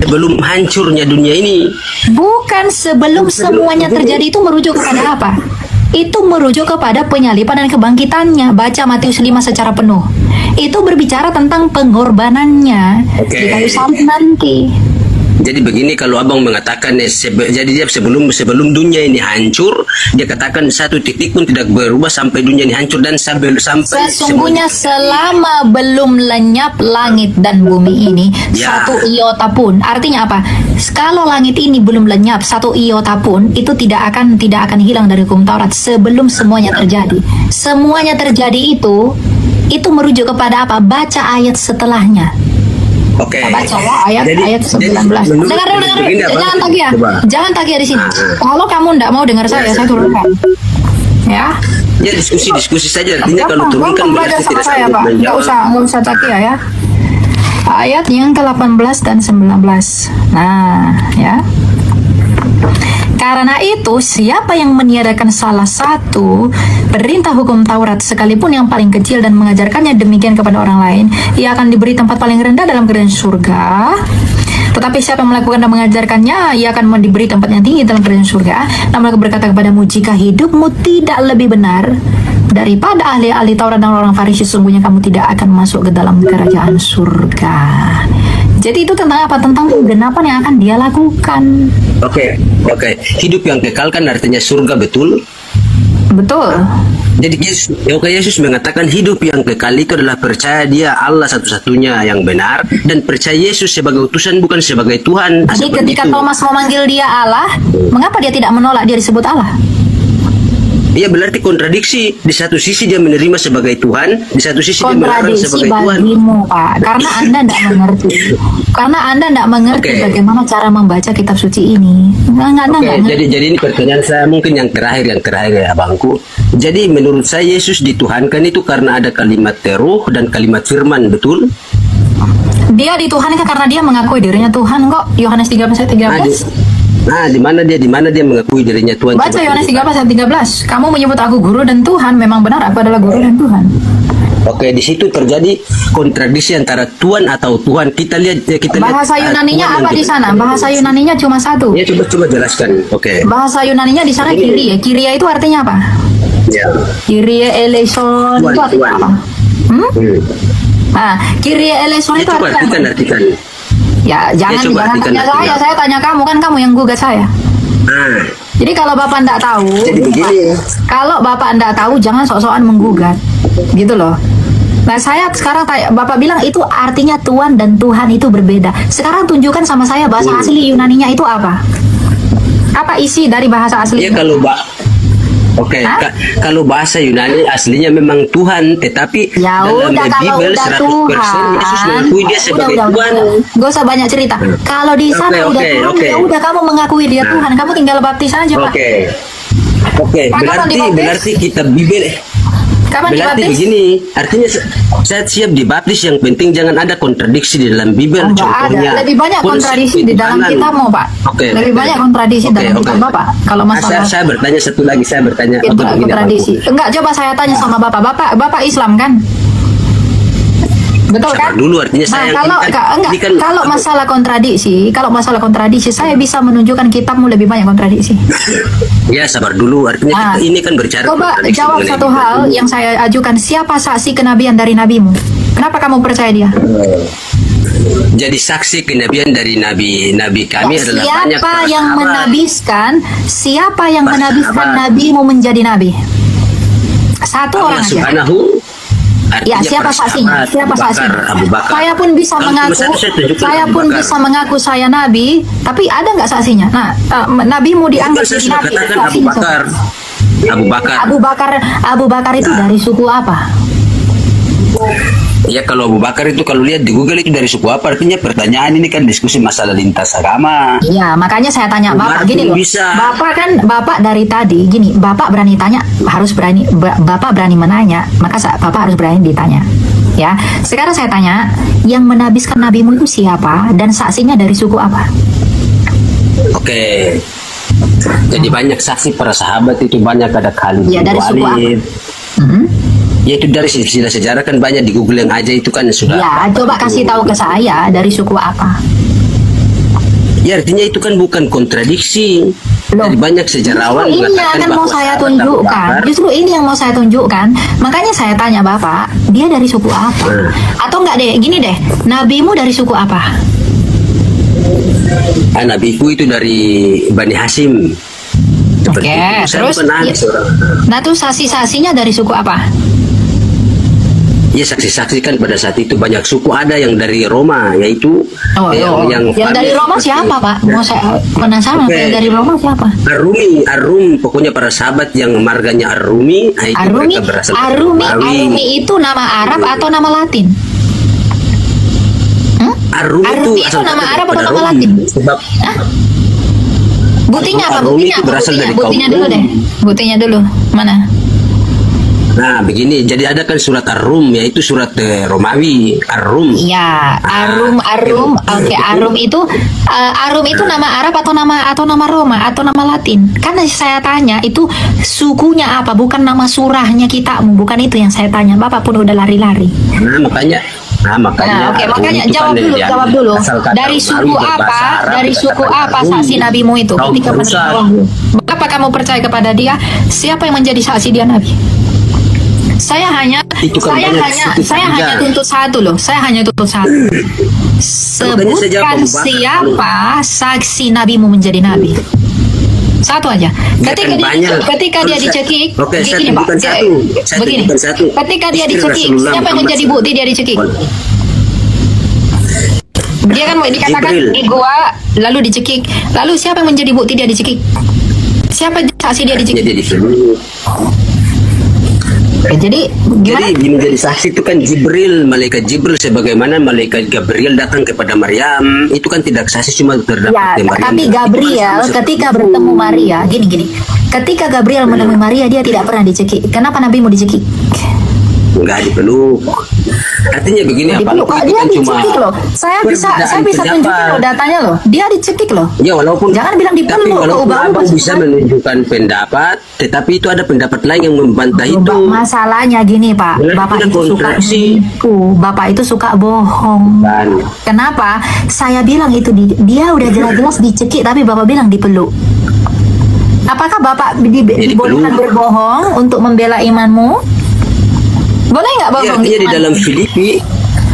Sebelum hancurnya dunia ini. Bukan, sebelum semuanya terjadi itu merujuk kepada apa? Itu merujuk kepada penyaliban dan kebangkitannya. Baca Matius 5 secara penuh. Itu berbicara tentang pengorbanannya di kayu salib nanti. Jadi begini, kalau abang mengatakan jadi dia sebelum dunia ini hancur, dia katakan satu titik pun tidak berubah sampai dunia ini hancur, dan sampai sesungguhnya selama belum lenyap langit dan bumi ini, satu iota pun. Artinya apa? Kalau langit ini belum lenyap satu iota pun, itu tidak akan hilang dari hukum Taurat sebelum semuanya terjadi. Semuanya terjadi itu merujuk kepada apa? Baca ayat setelahnya. Oke. Baca ya, ayat 19. Dengar. Jangan tagih di sini. Kalau kamu tidak mau dengar saya turunkan. Ya. Ya, diskusi saja. Artinya kalau turunkan berarti tidak saya, Pak. Enggak usah tagih ya. Ayat yang ke-18 dan 19. Nah, ya. Karena itu, siapa yang meniadakan salah satu perintah hukum Taurat, sekalipun yang paling kecil, dan mengajarkannya demikian kepada orang lain, ia akan diberi tempat paling rendah dalam kerajaan surga. Tetapi siapa yang melakukan dan mengajarkannya, ia akan diberi tempat yang tinggi dalam kerajaan surga. Namun aku berkata kepadamu, jika hidupmu tidak lebih benar daripada ahli-ahli Taurat dan orang Farisi, sungguhnya kamu tidak akan masuk ke dalam kerajaan surga. Jadi itu tentang apa? Tentang penggenapan yang akan dia lakukan. Oke. Hidup yang kekal kan artinya surga, betul? Betul. Jadi Yesus mengatakan hidup yang kekal itu adalah percaya dia Allah satu-satunya yang benar, dan percaya Yesus sebagai utusan, bukan sebagai Tuhan. Jadi ketika Thomas memanggil dia Allah, mengapa dia tidak menolak dia disebut Allah? Dia berarti kontradiksi. Di satu sisi dia menerima sebagai Tuhan, di satu sisi dia melarang sebagai Tuhan. Kontradiksi bagimu, Pak, karena Anda tidak mengerti. Karena Anda tidak mengerti bagaimana cara membaca kitab suci ini. Jadi ini pertanyaan saya mungkin yang terakhir ya, Abangku. Jadi menurut saya Yesus dituhankan itu karena ada kalimat Ruh dan kalimat firman, betul? Dia dituhankan karena dia mengakui dirinya Tuhan kok. Yohanes 13:13. Nah, di mana dia mengakui dirinya Tuhan? Baca Yohanes 13:13. Kamu menyebut aku guru dan Tuhan, memang benar aku adalah guru dan Tuhan. Oke, di situ terjadi kontradiksi antara Tuhan atau Tuhan. Kita lihat bahasa Yunaninya apa di sana? Bahasa Yunaninya cuma satu. Ya, coba jelaskan. Oke. Bahasa Yunaninya di sana Kyrie. Kyrie itu artinya apa? Ya. Kyrie eleison itu artinya apa? Nah, Kyrie eleison itu artinya artikan. Ya, jangan tanya saya tanya kamu, kan kamu yang gugat saya. Jadi kalau Bapak enggak tahu, kalau Bapak enggak tahu jangan sok-sokan menggugat. Gitu loh. Nah, saya sekarang Bapak bilang itu artinya Tuhan dan Tuhan itu berbeda. Sekarang tunjukkan sama saya bahasa asli Yunaninya itu apa? Apa isi dari bahasa asli? Ya kalau bahasa Yunani aslinya memang Tuhan, tetapi ya dalam udah, kalau Bible udah 100% Tuhan, Yesus mengakui dia sebagai Tuhan. Gak usah banyak cerita. Kalau di sana udah Tuhan, ya udah kamu mengakui dia Tuhan, kamu tinggal baptis aja, Pak. Berarti kita Bible. Kapan berarti dibaptis? Begini, artinya saya siap dibaptis, yang penting jangan ada kontradiksi di dalam Bible. Contohnya, ada. Lebih banyak kontradiksi di dalam kitabmu, Pak. Lebih banyak kontradiksi dalam kitab Bapak. Kalau masalah saya bertanya satu lagi, kontradiksi. Enggak, coba saya tanya sama Bapak Islam kan? Betul kan? Dulu artinya saya kalau masalah kontradiksi, saya bisa menunjukkan kitabmu lebih banyak kontradiksi. Ya, sabar dulu, artinya ini kan berbicara. Coba jawab satu hal yang saya ajukan, siapa saksi kenabian dari nabimu? Kenapa kamu percaya dia? Jadi saksi kenabian dari nabi kami adalah banyak. Siapa yang menabiskan nabimu menjadi nabi? Satu orang aja. Ya, siapa saksinya? Saya pun bisa mengaku saya nabi, tapi ada nggak saksinya? Nah, nabimu dianggap jadi nabi. Abu Bakar itu dari suku apa? Ya, kalau Abu Bakar itu kalau lihat di Google itu dari suku apa, artinya pertanyaan ini kan diskusi masalah lintas agama. Iya, makanya saya tanya Bapak gini loh. Bapak dari tadi gini, Bapak berani tanya, Bapak berani menanya, maka Bapak harus berani ditanya. Ya, sekarang saya tanya, yang menabiskan nabimu itu siapa dan saksinya dari suku apa? Oke. Jadi banyak saksi para sahabat itu, banyak ada Khalid. Ya, dari suku apa? Ya, itu dari sejarah kan banyak, di Google yang aja itu kan sudah. Ya, coba kasih tahu ke saya dari suku apa. Ya, artinya itu kan bukan kontradiksi. Dari banyak sejarawan ini yang mau saya tunjukkan. Justru ini yang mau saya tunjukkan. Makanya saya tanya Bapak, dia dari suku apa? Atau enggak deh, gini deh, nabimu dari suku apa? Nabiku itu dari Bani Hashim. Oke, terus nah tuh saksi-saksinya dari suku apa? Ya, saksi-saksi kan pada saat itu banyak suku, ada yang dari Roma, yaitu yang dari Roma siapa, Pak? Mau saya penasaran, yang dari Roma siapa? Arum, pokoknya para sahabat yang marganya Arumi. Arumi itu nama Arab atau nama Latin? Arumi itu nama Arab atau nama Latin? Buktinya apa? Buktinya dulu. Mana? Nah, begini, jadi ada kan surat Ar-Rum, yaitu surat Romawi, Ar-Rum. Ya, Ar-Rum. Oke, Ar-Rum itu nama Arab atau nama Roma atau nama Latin? Kan saya tanya itu sukunya apa, bukan nama surahnya kitabmu, bukan itu yang saya tanya. Bapak pun udah lari-lari. Makanya jawab dulu. Dari suku apa saksi nabimu itu? Bapak kamu percaya kepada dia? Siapa yang menjadi saksi dia nabi? Saya hanya Itu kan saya banyak hanya situs saya juga. hanya tuntut satu loh. Saya hanya tuntut satu. Makanya saya jawab Sebutkan Abu Bakar. siapa saksi nabimu menjadi nabi. Satu aja. Kan banyak. Ketika dia dicekik, Oke, saya gini, Pak. tunjukkan satu. Saya Begini. tunjukkan satu. Ketika dia Istri dicekik, Rasulullah siapa yang Muhammad menjadi bukti dia dicekik? Dia kan dikatakan Jibril. di gua, lalu dicekik. Lalu siapa yang menjadi bukti dia dicekik? Siapa saksi dia dicekik? Jadi disuruh. Oke, jadi gimana? Jadi menjadi saksi itu kan Jibril, malaikat Jibril, sebagaimana malaikat Gabriel datang kepada Maryam, itu kan tidak saksi, cuma terdapat Ya, di Maryam. tapi Gabriel ketika bertemu Maria, gini. Ketika Gabriel menemui Maria, dia tidak pernah dicekik. Kenapa Nabi mau dicekik? Enggak dipeluk. Artinya begini, Dipeluk. apalagi Kok itu dia kan cuma dicekik loh. Saya bisa perbedaan tunjukin pendapat. loh datanya loh. Dia dicekik loh. Ya walaupun Jangan bilang tapi dipeluk, walaupun keubah-ubah abang bisa semua. menunjukkan pendapat, tetapi itu ada pendapat lain yang membantah itu. Masalahnya gini Pak, Berarti Bapak kan itu suka kontraksi. nipu, Bapak itu suka bohong. Dan Kenapa? Saya bilang itu dia udah jelas-jelas dicekik, tapi Bapak bilang dipeluk. Apakah Bapak dibolehkan dipeluk. berbohong untuk membela imanmu? Boleh nggak ya, bohong? artinya di dalam Filipi,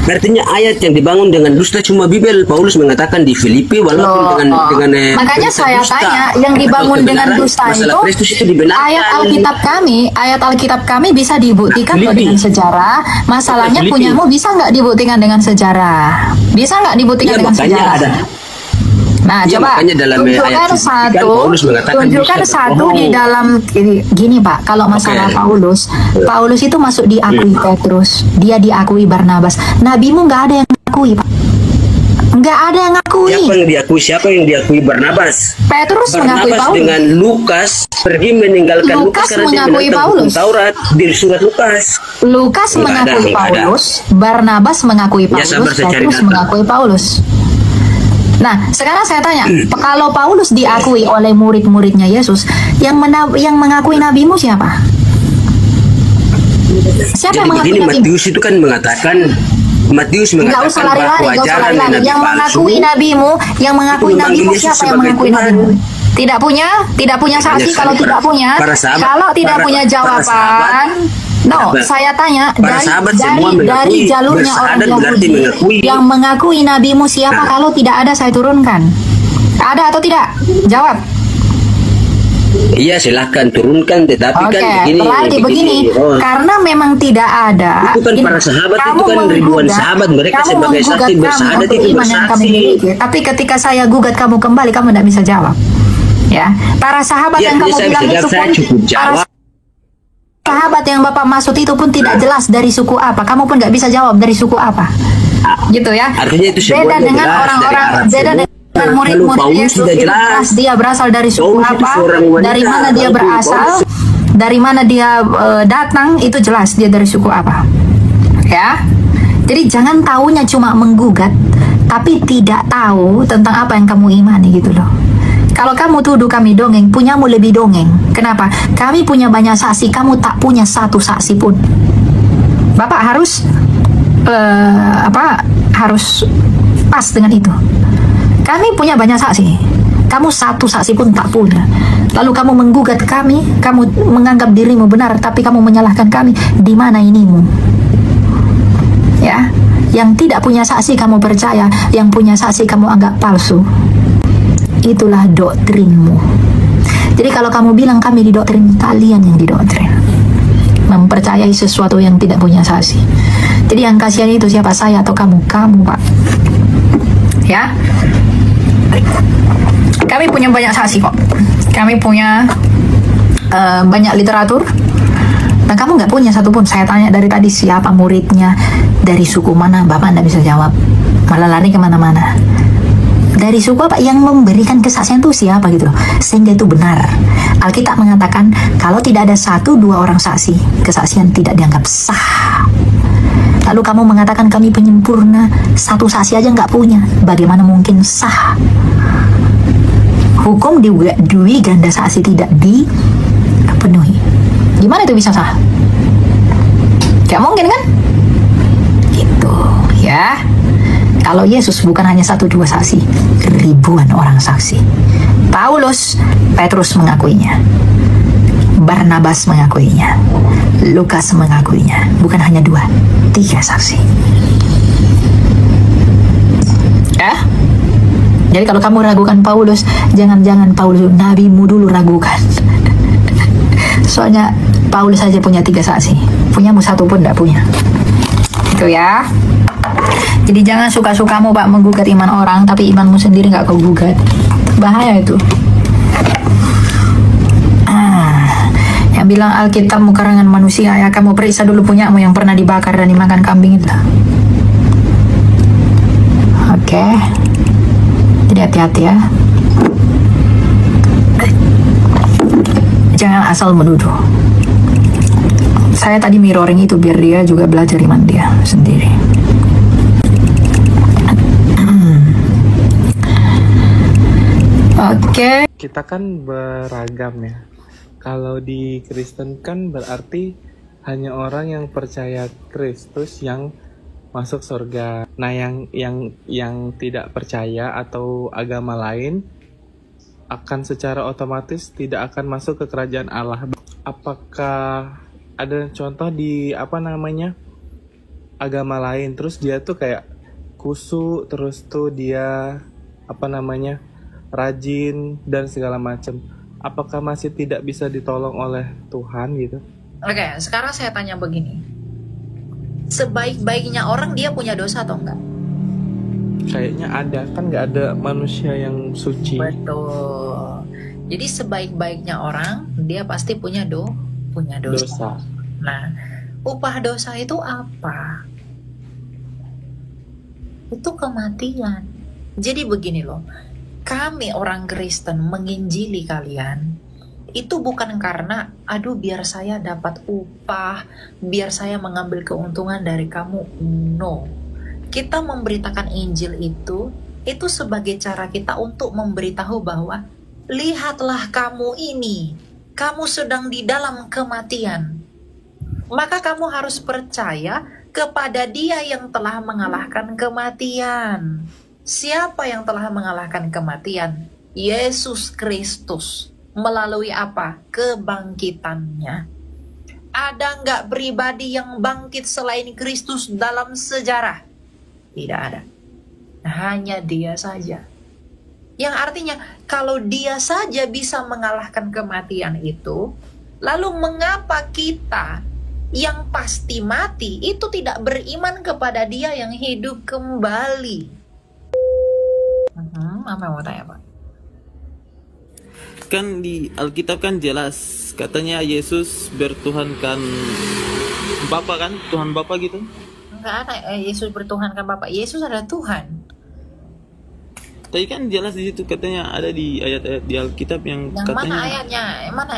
artinya ayat yang dibangun dengan dusta cuma Bibel. Paulus mengatakan di Filipi walaupun dengan makanya berita saya dusta tanya yang dibangun atau dengan kebenaran, dusta masalah itu Kristus itu dibenarkan. ayat Alkitab kami bisa dibuktikan kok Filipi. dengan sejarah. Masalahnya Filipi. punyamu bisa nggak dibuktikan dengan sejarah? Bisa nggak dibuktikan Ya, dengan makanya sejarah? ada. Nah, Ya, coba makanya dalam ayat tunjukkan itu kan satu, Paulus mengatakan tunjukkan bisa satu berbohong. di dalam gini Pak. Kalau masalah Oke. Paulus itu masuk diakui Petrus, dia diakui Barnabas. Nabimu nggak ada yang ngakui Pak, nggak ada yang ngakui. Siapa yang diakui Barnabas? Petrus mengakui Barnabas Paulus. dengan Lukas pergi meninggalkan Lukas Lukas karena dia mengakui menentang hukum Paulus. Taurat di surat Lukas. Lukas Nggak ada, mengakui nggak ada. Paulus, Barnabas mengakui Ya, Paulus, sabar, saya cari Petrus data. mengakui Paulus. Nah, sekarang saya tanya, kalau Paulus diakui oleh murid-muridnya Yesus, yang mengakui nabimu siapa? Siapa Jadi yang mengakui begini, nabimu? Matius itu kan mengatakan Matius Nggak mengatakan usah lari-lari, bahwa nggak usah ajaran lari-lari. nabi Yang palsu mengakui nabimu, yang mengakui itu memanggil nabimu Yesus siapa yang sebagai mengakui Tuhan. nabimu? Tidak punya saksi. Kalau tidak punya, kalau tidak punya jawaban, no, saya tanya para sahabat semua dari mengakui, jalurnya orang bersahadat berarti Yahudi mengakui. yang mengakui nabimu siapa? Nah. Kalau tidak ada saya turunkan. Ada atau tidak? Jawab. Iya, silahkan turunkan, tetapi Oke, kan begini. berarti begini, karena memang tidak ada. Itu kan Gini, para sahabat, kamu itu kan ribuan menggugat- sahabat, mereka kamu sebagai menggugat saksi kami bersahadat untuk itu iman yang kami bersaksi. miliki. Tapi ketika saya gugat kamu kembali, kamu tidak bisa jawab. Ya, para sahabat Ya, yang kamu saya bilang bisa itu jawab, saya pun, cukup para jawab. sahabat yang Bapak maksud itu pun tidak jelas dari suku apa. Kamu pun nggak bisa jawab dari suku apa. Gitu ya. Artinya itu Beda semuanya dengan jelas orang-orang, dari Arab beda semua. dengan Kalau murid-murid Paulus Yesus sudah itu jelas. jelas dia berasal dari suku Paulus itu apa, seorang wanita. dari mana dia Paulus- berasal, dari mana dia datang, itu jelas dia dari suku apa. Ya. Jadi jangan taunya cuma menggugat, tapi tidak tahu tentang apa yang kamu imani gitu loh. Kalau kamu tuduh kami dongeng, punyamu lebih dongeng. Kenapa? Kami punya banyak saksi, kamu tak punya satu saksi pun. Bapak harus harus pas dengan itu. Kami punya banyak saksi, kamu satu saksi pun tak punya. Lalu kamu menggugat kami, kamu menganggap dirimu benar, tapi kamu menyalahkan kami. Di mana inimu? Ya, yang tidak punya saksi kamu percaya, yang punya saksi kamu anggap palsu. Itulah doktrinmu. Jadi kalau kamu bilang kami didoktrin, kalian yang didoktrin, mempercayai sesuatu yang tidak punya saksi. Jadi yang kasihan itu siapa? Saya atau kamu? Kamu, Pak. Ya. Kami punya banyak saksi kok. Kami punya banyak literatur. Dan kamu nggak punya satupun. Saya tanya dari tadi siapa muridnya, dari suku mana, Bapak nggak bisa jawab. Malah lari kemana-mana. Dari suku apa yang memberikan kesaksian itu siapa gitu loh, sehingga itu benar. Alkitab mengatakan kalau tidak ada 1-2 orang saksi, kesaksian tidak dianggap sah. Lalu kamu mengatakan kami penyempurna, satu saksi aja nggak punya, bagaimana mungkin sah? Hukum dui ganda saksi tidak dipenuhi, gimana itu bisa sah? Gak mungkin kan? Gitu ya. Kalau Yesus bukan hanya 1-2 saksi, ribuan orang saksi. Paulus, Petrus mengakuinya, Barnabas mengakuinya, Lukas mengakuinya, bukan hanya 2, 3 saksi. Ya? Jadi kalau kamu ragukan Paulus, jangan-jangan Paulus nabimu dulu ragukan. Soalnya Paulus saja punya 3 saksi, punyamu 1 pun tidak punya. Itu ya. Jadi jangan suka-sukamu Pak menggugat iman orang, tapi imanmu sendiri nggak kau gugat. Bahaya itu. Yang bilang Alkitabmu karangan manusia, ya kamu periksa dulu punyamu yang pernah dibakar dan dimakan kambing itu. Oke. Jadi hati-hati ya. Jangan asal menuduh. Saya tadi mirroring itu biar dia juga belajar iman dia sendiri. Oke. Kita kan beragam ya. Kalau di Kristen kan berarti hanya orang yang percaya Kristus yang masuk surga. Nah, yang tidak percaya atau agama lain akan secara otomatis tidak akan masuk ke kerajaan Allah. Apakah ada contoh di agama lain terus dia tuh kayak kusuk, terus tuh dia rajin dan segala macam? Apakah masih tidak bisa ditolong oleh Tuhan gitu? Oke, sekarang saya tanya begini. Sebaik-baiknya orang dia punya dosa atau enggak? Kayaknya ada, kan nggak ada manusia yang suci. Betul. Jadi sebaik-baiknya orang dia pasti punya dosa. Nah, upah dosa itu apa? Itu kematian. Jadi begini loh. Kami orang Kristen menginjili kalian itu bukan karena biar saya dapat upah, biar saya mengambil keuntungan dari kamu. No. Kita memberitakan Injil itu sebagai cara kita untuk memberitahu bahwa lihatlah kamu ini, kamu sedang di dalam kematian. Maka kamu harus percaya kepada Dia yang telah mengalahkan kematian. Siapa yang telah mengalahkan kematian? Yesus Kristus. Melalui apa? Kebangkitannya. Ada nggak pribadi yang bangkit selain Kristus dalam sejarah? Tidak ada. Hanya Dia saja. Yang artinya, kalau Dia saja bisa mengalahkan kematian itu, lalu mengapa kita yang pasti mati itu tidak beriman kepada Dia yang hidup kembali? Apa yang mau tanya Pak? Kan di Alkitab kan jelas katanya Yesus bertuhankan Bapa kan, Tuhan Bapa gitu. Enggak ada Yesus bertuhankan Bapa. Yesus adalah Tuhan. Tapi kan jelas di situ katanya ada di ayat-ayat di Alkitab yang katanya. Mana ayatnya? Mana?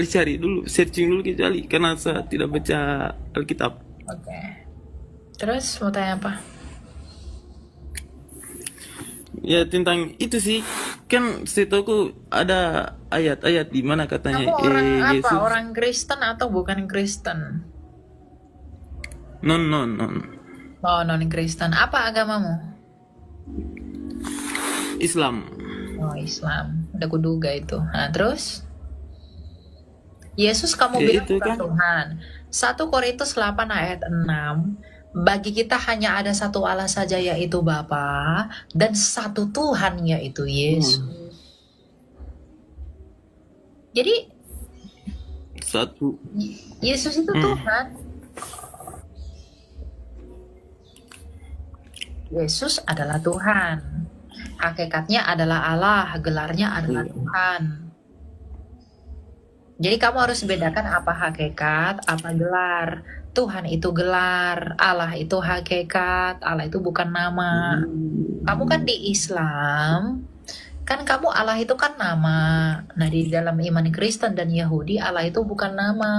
Cari dulu, searching dulu kecuali karena saya tidak baca Alkitab. Oke. Terus mau tanya apa? Ya tentang itu sih, kan setahu ada ayat-ayat di mana katanya kamu orang apa? Yesus. Orang Kristen atau bukan Kristen? Non. Oh, non Kristen. Apa agamamu? Islam. Oh, Islam. Udah kuduga itu. Nah, terus? Yesus kamu Ya, bilang itu bukan kan. Tuhan. 1 Korintus 8 ayat 6. Bagi kita hanya ada satu Allah saja yaitu Bapa, dan satu Tuhan yaitu Yesus. Jadi Satu. Yesus itu Tuhan. Yesus adalah Tuhan. Hakikatnya adalah Allah, gelarnya adalah Tuhan. Jadi kamu harus bedakan apa hakikat, apa gelar. Tuhan itu gelar, Allah itu hakikat, Allah itu bukan nama. Kamu kan di Islam, kan kamu Allah itu kan nama. Nah, di dalam iman Kristen dan Yahudi Allah itu bukan nama.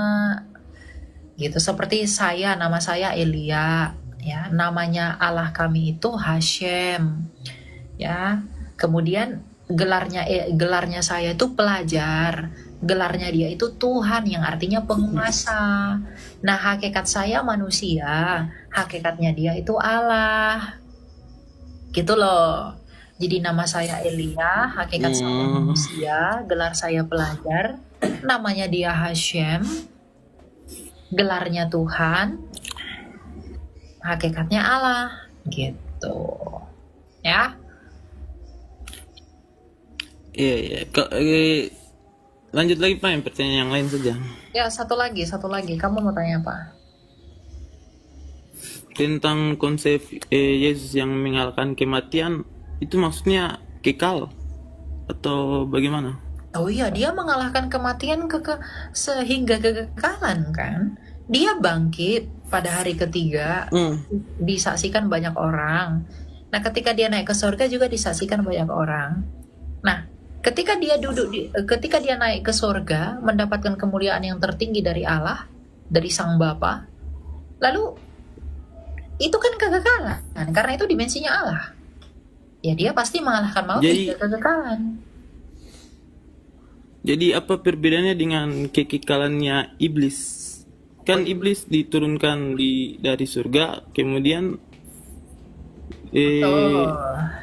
Gitu, seperti saya, nama saya Elia, ya. Namanya Allah kami itu Hashem. Ya. Kemudian gelarnya saya itu pelajar. Gelarnya dia itu Tuhan yang artinya penguasa. Nah, hakikat saya manusia, hakikatnya dia itu Allah. Gitu loh. Jadi nama saya Elia, hakikat saya manusia, gelar saya pelajar, namanya dia Hashem, gelarnya Tuhan, hakikatnya Allah, gitu. Ya. Iya. Lanjut lagi Pak, yang pertanyaan yang lain saja. Ya, satu lagi. Kamu mau tanya apa? Tentang konsep Yesus yang mengalahkan kematian, itu maksudnya kekal atau bagaimana? Oh iya, dia mengalahkan kematian sehingga kekekalan kan. Dia bangkit pada hari ketiga, disaksikan banyak orang. Nah, ketika dia naik ke surga juga disaksikan banyak orang. Nah, ketika dia naik ke surga, mendapatkan kemuliaan yang tertinggi dari Allah, dari Sang Bapa, lalu itu kan kekekalan, karena itu dimensinya Allah. Ya, dia pasti mengalahkan maut dan kekekalan. Jadi apa perbedaannya dengan kekekalannya iblis? Kan iblis diturunkan dari surga, kemudian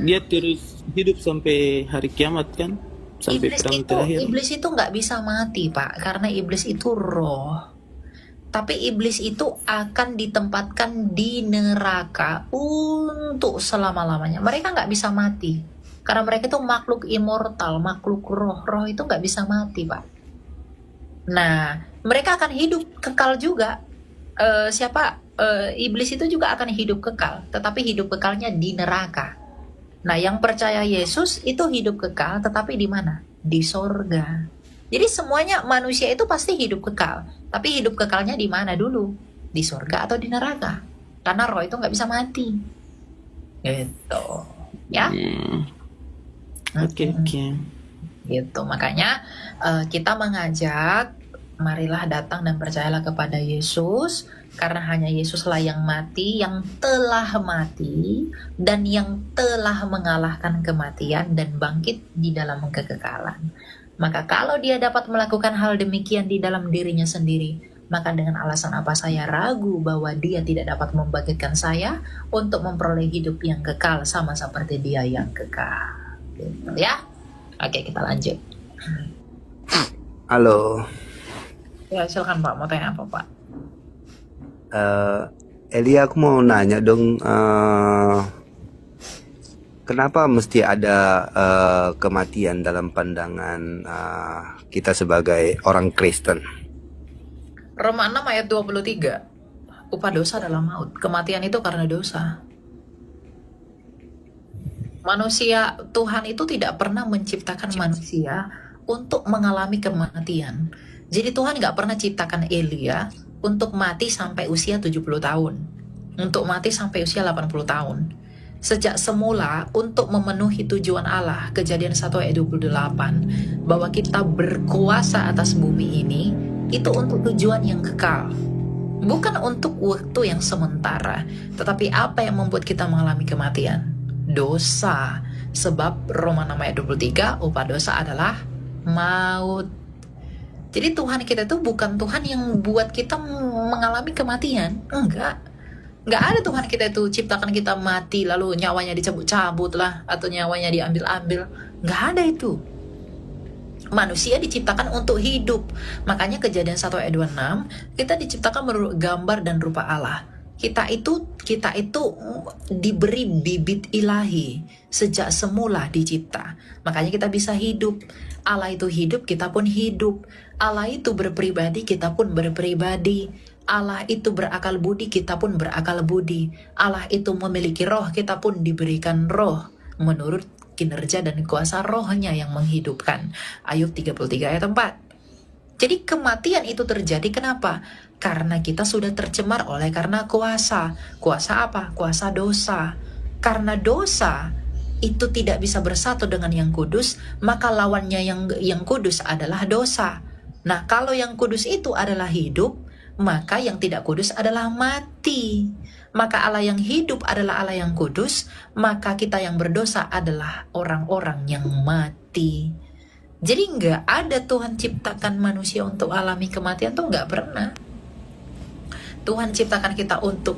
dia terus hidup sampai hari kiamat kan, sampai perang terakhir. Iblis itu nggak bisa mati Pak, karena iblis itu roh. Tapi iblis itu akan ditempatkan di neraka untuk selama-lamanya. Mereka nggak bisa mati, karena mereka itu makhluk immortal, makhluk roh. Roh itu nggak bisa mati Pak. Nah, mereka akan hidup kekal juga. Iblis itu juga akan hidup kekal, tetapi hidup kekalnya di neraka. Nah, yang percaya Yesus itu hidup kekal, tetapi di mana? Di sorga. Jadi semuanya manusia itu pasti hidup kekal, tapi hidup kekalnya di mana dulu? Di sorga atau di neraka? Karena roh itu nggak bisa mati. Gitu, ya? Oke. Gitu, makanya kita mengajak, marilah datang dan percayalah kepada Yesus, karena hanya Yesuslah yang mati, yang telah mati, dan yang telah mengalahkan kematian dan bangkit di dalam kekekalan. Maka kalau dia dapat melakukan hal demikian di dalam dirinya sendiri, maka dengan alasan apa saya ragu bahwa dia tidak dapat membangkitkan saya untuk memperoleh hidup yang kekal sama seperti dia yang kekal. Gitu, ya? Oke, kita lanjut. Halo. Ya, silakan Pak, mau tanya apa Pak? Elia, aku mau nanya dong, kenapa mesti ada kematian dalam pandangan kita sebagai orang Kristen? Roma 6 ayat 23. Upah dosa adalah maut. Kematian itu karena dosa. Manusia, Tuhan itu tidak pernah menciptakan manusia untuk mengalami kematian. Jadi Tuhan gak pernah ciptakan Elia untuk mati sampai usia 70 tahun. Untuk mati sampai usia 80 tahun. Sejak semula untuk memenuhi tujuan Allah, Kejadian 1 ayat 28, bahwa kita berkuasa atas bumi ini, itu untuk tujuan yang kekal. Bukan untuk waktu yang sementara, tetapi apa yang membuat kita mengalami kematian? Dosa. Sebab Roma 6 ayat 23, upah dosa adalah maut. Jadi Tuhan kita itu bukan Tuhan yang buat kita mengalami kematian. Enggak ada Tuhan kita itu ciptakan kita mati lalu nyawanya dicabut-cabut lah, atau nyawanya diambil-ambil. Enggak ada itu. Manusia diciptakan untuk hidup. Makanya Kejadian 1 ayat 26, kita diciptakan menurut gambar dan rupa Allah. Kita itu diberi bibit ilahi sejak semula dicipta. Makanya kita bisa hidup. Allah itu hidup, kita pun hidup. Allah itu berpribadi, kita pun berpribadi. Allah itu berakal budi, kita pun berakal budi. Allah itu memiliki roh, kita pun diberikan roh menurut kinerja dan kuasa rohnya yang menghidupkan. Ayub 33 ayat 4. Jadi kematian itu terjadi kenapa? Karena kita sudah tercemar oleh karena kuasa. Kuasa apa? Kuasa dosa. Karena dosa itu tidak bisa bersatu dengan yang kudus, maka lawannya yang kudus adalah dosa. Nah, kalau yang kudus itu adalah hidup, maka yang tidak kudus adalah mati. Maka Allah yang hidup adalah Allah yang kudus, maka kita yang berdosa adalah orang-orang yang mati. Jadi nggak ada Tuhan ciptakan manusia untuk alami kematian, tuh nggak pernah. Tuhan ciptakan kita untuk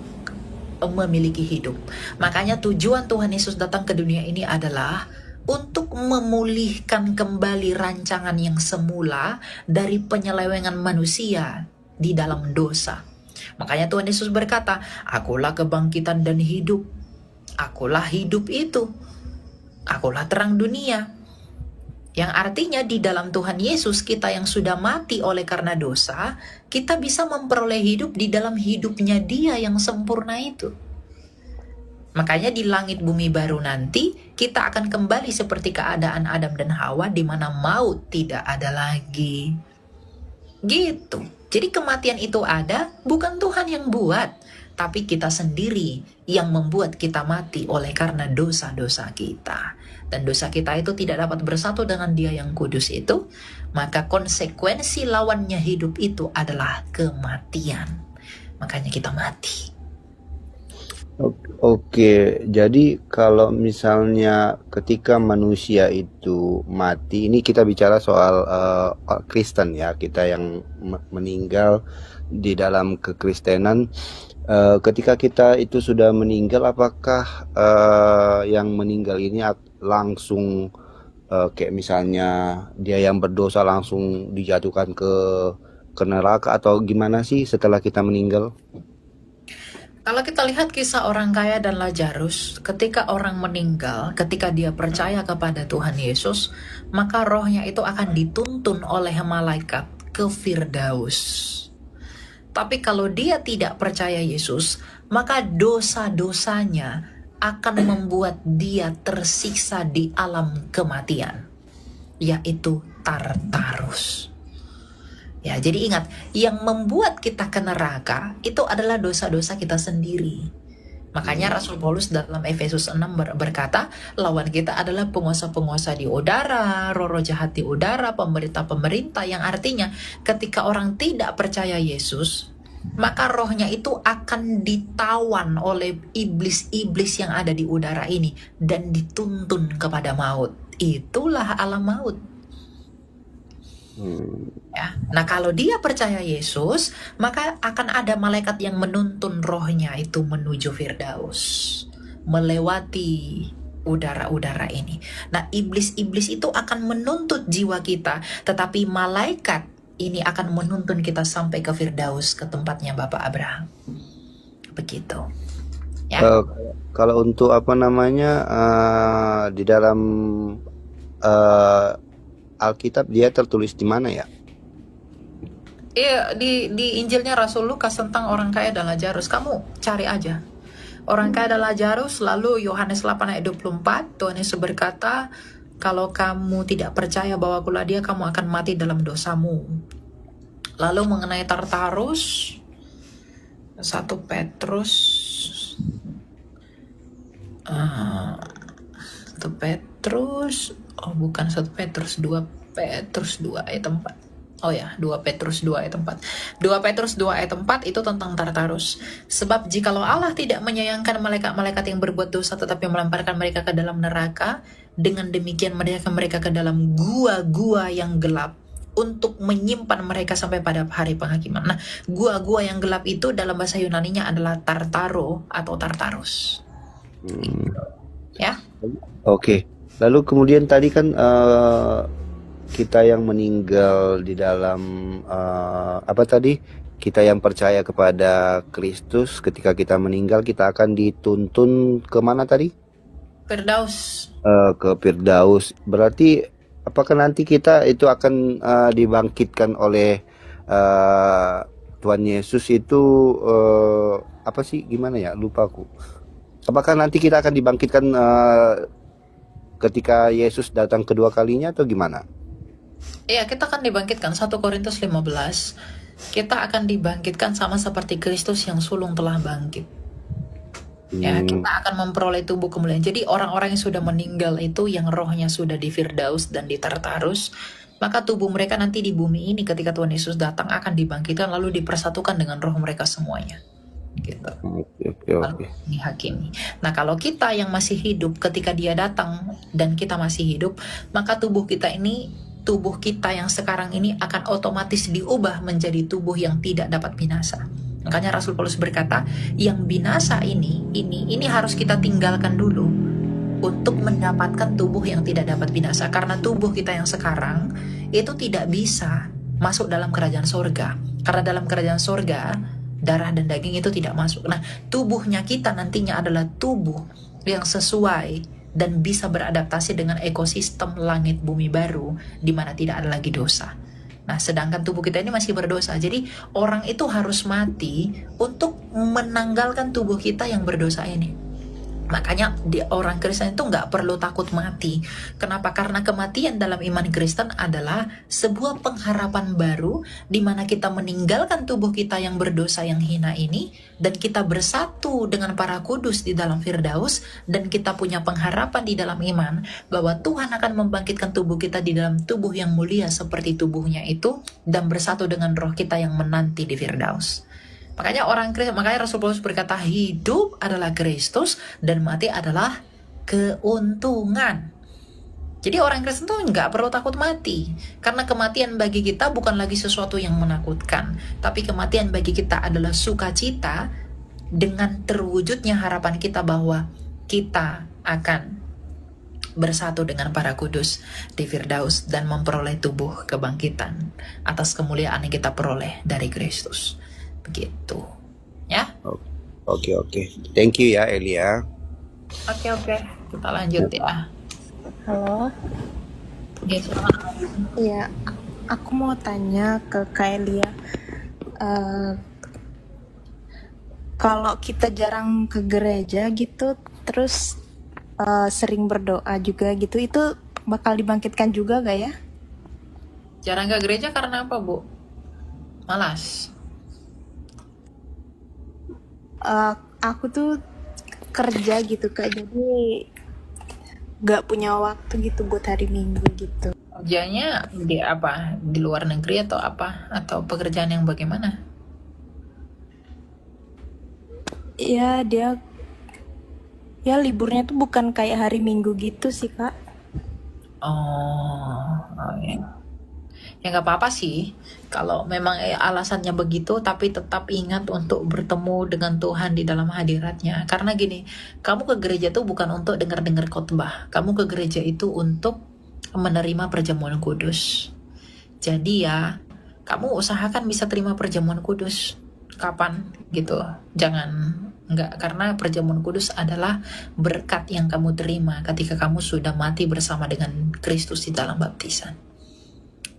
memiliki hidup. Makanya tujuan Tuhan Yesus datang ke dunia ini adalah untuk memulihkan kembali rancangan yang semula dari penyelewengan manusia di dalam dosa. Makanya Tuhan Yesus berkata, akulah kebangkitan dan hidup. Akulah hidup itu. Akulah terang dunia. Yang artinya di dalam Tuhan Yesus, kita yang sudah mati oleh karena dosa, kita bisa memperoleh hidup di dalam hidupnya Dia yang sempurna itu. Makanya di langit bumi baru nanti, kita akan kembali seperti keadaan Adam dan Hawa, di mana maut tidak ada lagi. Gitu. Jadi kematian itu ada, bukan Tuhan yang buat, tapi kita sendiri yang membuat kita mati oleh karena dosa-dosa kita. Dan dosa kita itu tidak dapat bersatu dengan Dia yang kudus itu, maka konsekuensi lawannya hidup itu adalah kematian. Makanya kita mati. Oke, jadi kalau misalnya ketika manusia itu mati, ini kita bicara soal Kristen ya, kita yang meninggal di dalam kekristenan. Ketika kita itu sudah meninggal, apakah yang meninggal ini langsung kayak misalnya dia yang berdosa langsung dijatuhkan ke neraka, atau gimana sih setelah kita meninggal? Kalau kita lihat kisah orang kaya dan Lazarus, ketika orang meninggal, ketika dia percaya kepada Tuhan Yesus, maka rohnya itu akan dituntun oleh malaikat ke Firdaus. Tapi kalau dia tidak percaya Yesus, maka dosa-dosanya akan membuat dia tersiksa di alam kematian, yaitu Tartarus. Ya, jadi ingat, yang membuat kita ke neraka itu adalah dosa-dosa kita sendiri. Makanya Rasul Paulus dalam Efesus 6 berkata, lawan kita adalah penguasa-penguasa di udara, roh-roh jahat di udara, pemerintah-pemerintah, yang artinya ketika orang tidak percaya Yesus, maka rohnya itu akan ditawan oleh iblis-iblis yang ada di udara ini dan dituntun kepada maut. Itulah alam maut. Ya. Nah, kalau dia percaya Yesus, maka akan ada malaikat yang menuntun rohnya itu menuju Firdaus, melewati udara-udara ini. Nah, iblis-iblis itu akan menuntut jiwa kita, tetapi malaikat ini akan menuntun kita sampai ke Firdaus, ke tempatnya Bapak Abraham. Begitu. Ya. Kalau untuk di dalam Alkitab dia tertulis di mana ya? Iya, di Injilnya Rasul Lukas tentang orang kaya dan Lazarus. Kamu cari aja. Orang kaya dan Lazarus, lalu Yohanes 8 ayat 24, Tuhan Yesus berkata, kalau kamu tidak percaya bahwa akulah Dia, kamu akan mati dalam dosamu. Lalu mengenai Tartarus, 1 Petrus 2 Petrus 2 ayat 4. Oh ya, 2 Petrus 2 ayat 4. 2 Petrus 2 ayat 4 itu tentang Tartarus. Sebab jikalau Allah tidak menyayangkan malaikat-malaikat yang berbuat dosa tetapi melemparkan mereka ke dalam neraka, dengan demikian mereka ke dalam gua-gua yang gelap untuk menyimpan mereka sampai pada hari penghakiman. Nah, gua-gua yang gelap itu dalam bahasa Yunaninya adalah Tartaro atau Tartarus. Ya. Oke. Lalu kemudian tadi kan kita yang meninggal di dalam kita yang percaya kepada Kristus, ketika kita meninggal kita akan dituntun ke mana tadi? Firdaus. Ke Firdaus. Berarti apakah nanti kita itu akan dibangkitkan oleh Tuhan Yesus itu apa sih, gimana ya, lupa aku. Apakah nanti kita akan dibangkitkan ketika Yesus datang kedua kalinya atau gimana? Iya, kita akan dibangkitkan. 1 Korintus 15. Kita akan dibangkitkan sama seperti Kristus yang sulung telah bangkit. Ya, kita akan memperoleh tubuh kemuliaan. Jadi orang-orang yang sudah meninggal itu, yang rohnya sudah di Firdaus dan di Tartarus, maka tubuh mereka nanti di bumi ini ketika Tuhan Yesus datang akan dibangkitkan lalu dipersatukan dengan roh mereka semuanya. Gitu. Lalu dihakimi. Nah, kalau kita yang masih hidup ketika Dia datang dan kita masih hidup, maka tubuh kita yang sekarang ini akan otomatis diubah menjadi tubuh yang tidak dapat binasa. Makanya Rasul Paulus berkata, yang binasa ini harus kita tinggalkan dulu untuk mendapatkan tubuh yang tidak dapat binasa. Karena tubuh kita yang sekarang itu tidak bisa masuk dalam kerajaan sorga. Karena dalam kerajaan sorga, darah dan daging itu tidak masuk. Nah, tubuhnya kita nantinya adalah tubuh yang sesuai dan bisa beradaptasi dengan ekosistem langit bumi baru, di mana tidak ada lagi dosa. Nah, sedangkan tubuh kita ini masih berdosa. Jadi orang itu harus mati untuk menanggalkan tubuh kita yang berdosa ini. Makanya orang Kristen itu nggak perlu takut mati. Kenapa? Karena kematian dalam iman Kristen adalah sebuah pengharapan baru di mana kita meninggalkan tubuh kita yang berdosa yang hina ini dan kita bersatu dengan para kudus di dalam Firdaus, dan kita punya pengharapan di dalam iman bahwa Tuhan akan membangkitkan tubuh kita di dalam tubuh yang mulia seperti tubuhnya itu dan bersatu dengan roh kita yang menanti di Firdaus. Makanya Rasul Paulus berkata, hidup adalah Kristus dan mati adalah keuntungan. Jadi orang Kristen tuh nggak perlu takut mati, karena kematian bagi kita bukan lagi sesuatu yang menakutkan, tapi kematian bagi kita adalah sukacita dengan terwujudnya harapan kita bahwa kita akan bersatu dengan para kudus di Firdaus dan memperoleh tubuh kebangkitan atas kemuliaan yang kita peroleh dari Kristus. Begitu ya. Oke. Thank you ya Elia. Oke. Kita lanjut ya. Halo. Yes. Iya, aku mau tanya ke Kak Elia. Kalau kita jarang ke gereja gitu, terus sering berdoa juga gitu, itu bakal dibangkitkan juga gak ya? Jarang ke gereja karena apa, Bu? Malas. Aku tuh kerja gitu Kak, jadi gak punya waktu gitu buat hari Minggu gitu. Kerjanya di apa? Di luar negeri atau apa? Atau pekerjaan yang bagaimana? Iya, dia liburnya tuh bukan kayak hari Minggu gitu sih Kak. Oh ya. Ya nggak apa-apa sih kalau memang alasannya begitu, tapi tetap ingat untuk bertemu dengan Tuhan di dalam hadiratnya. Karena gini, kamu ke gereja itu bukan untuk dengar-dengar khotbah, kamu ke gereja itu untuk menerima perjamuan kudus. Jadi ya, kamu usahakan bisa terima perjamuan kudus kapan gitu. Karena perjamuan kudus adalah berkat yang kamu terima ketika kamu sudah mati bersama dengan Kristus di dalam baptisan.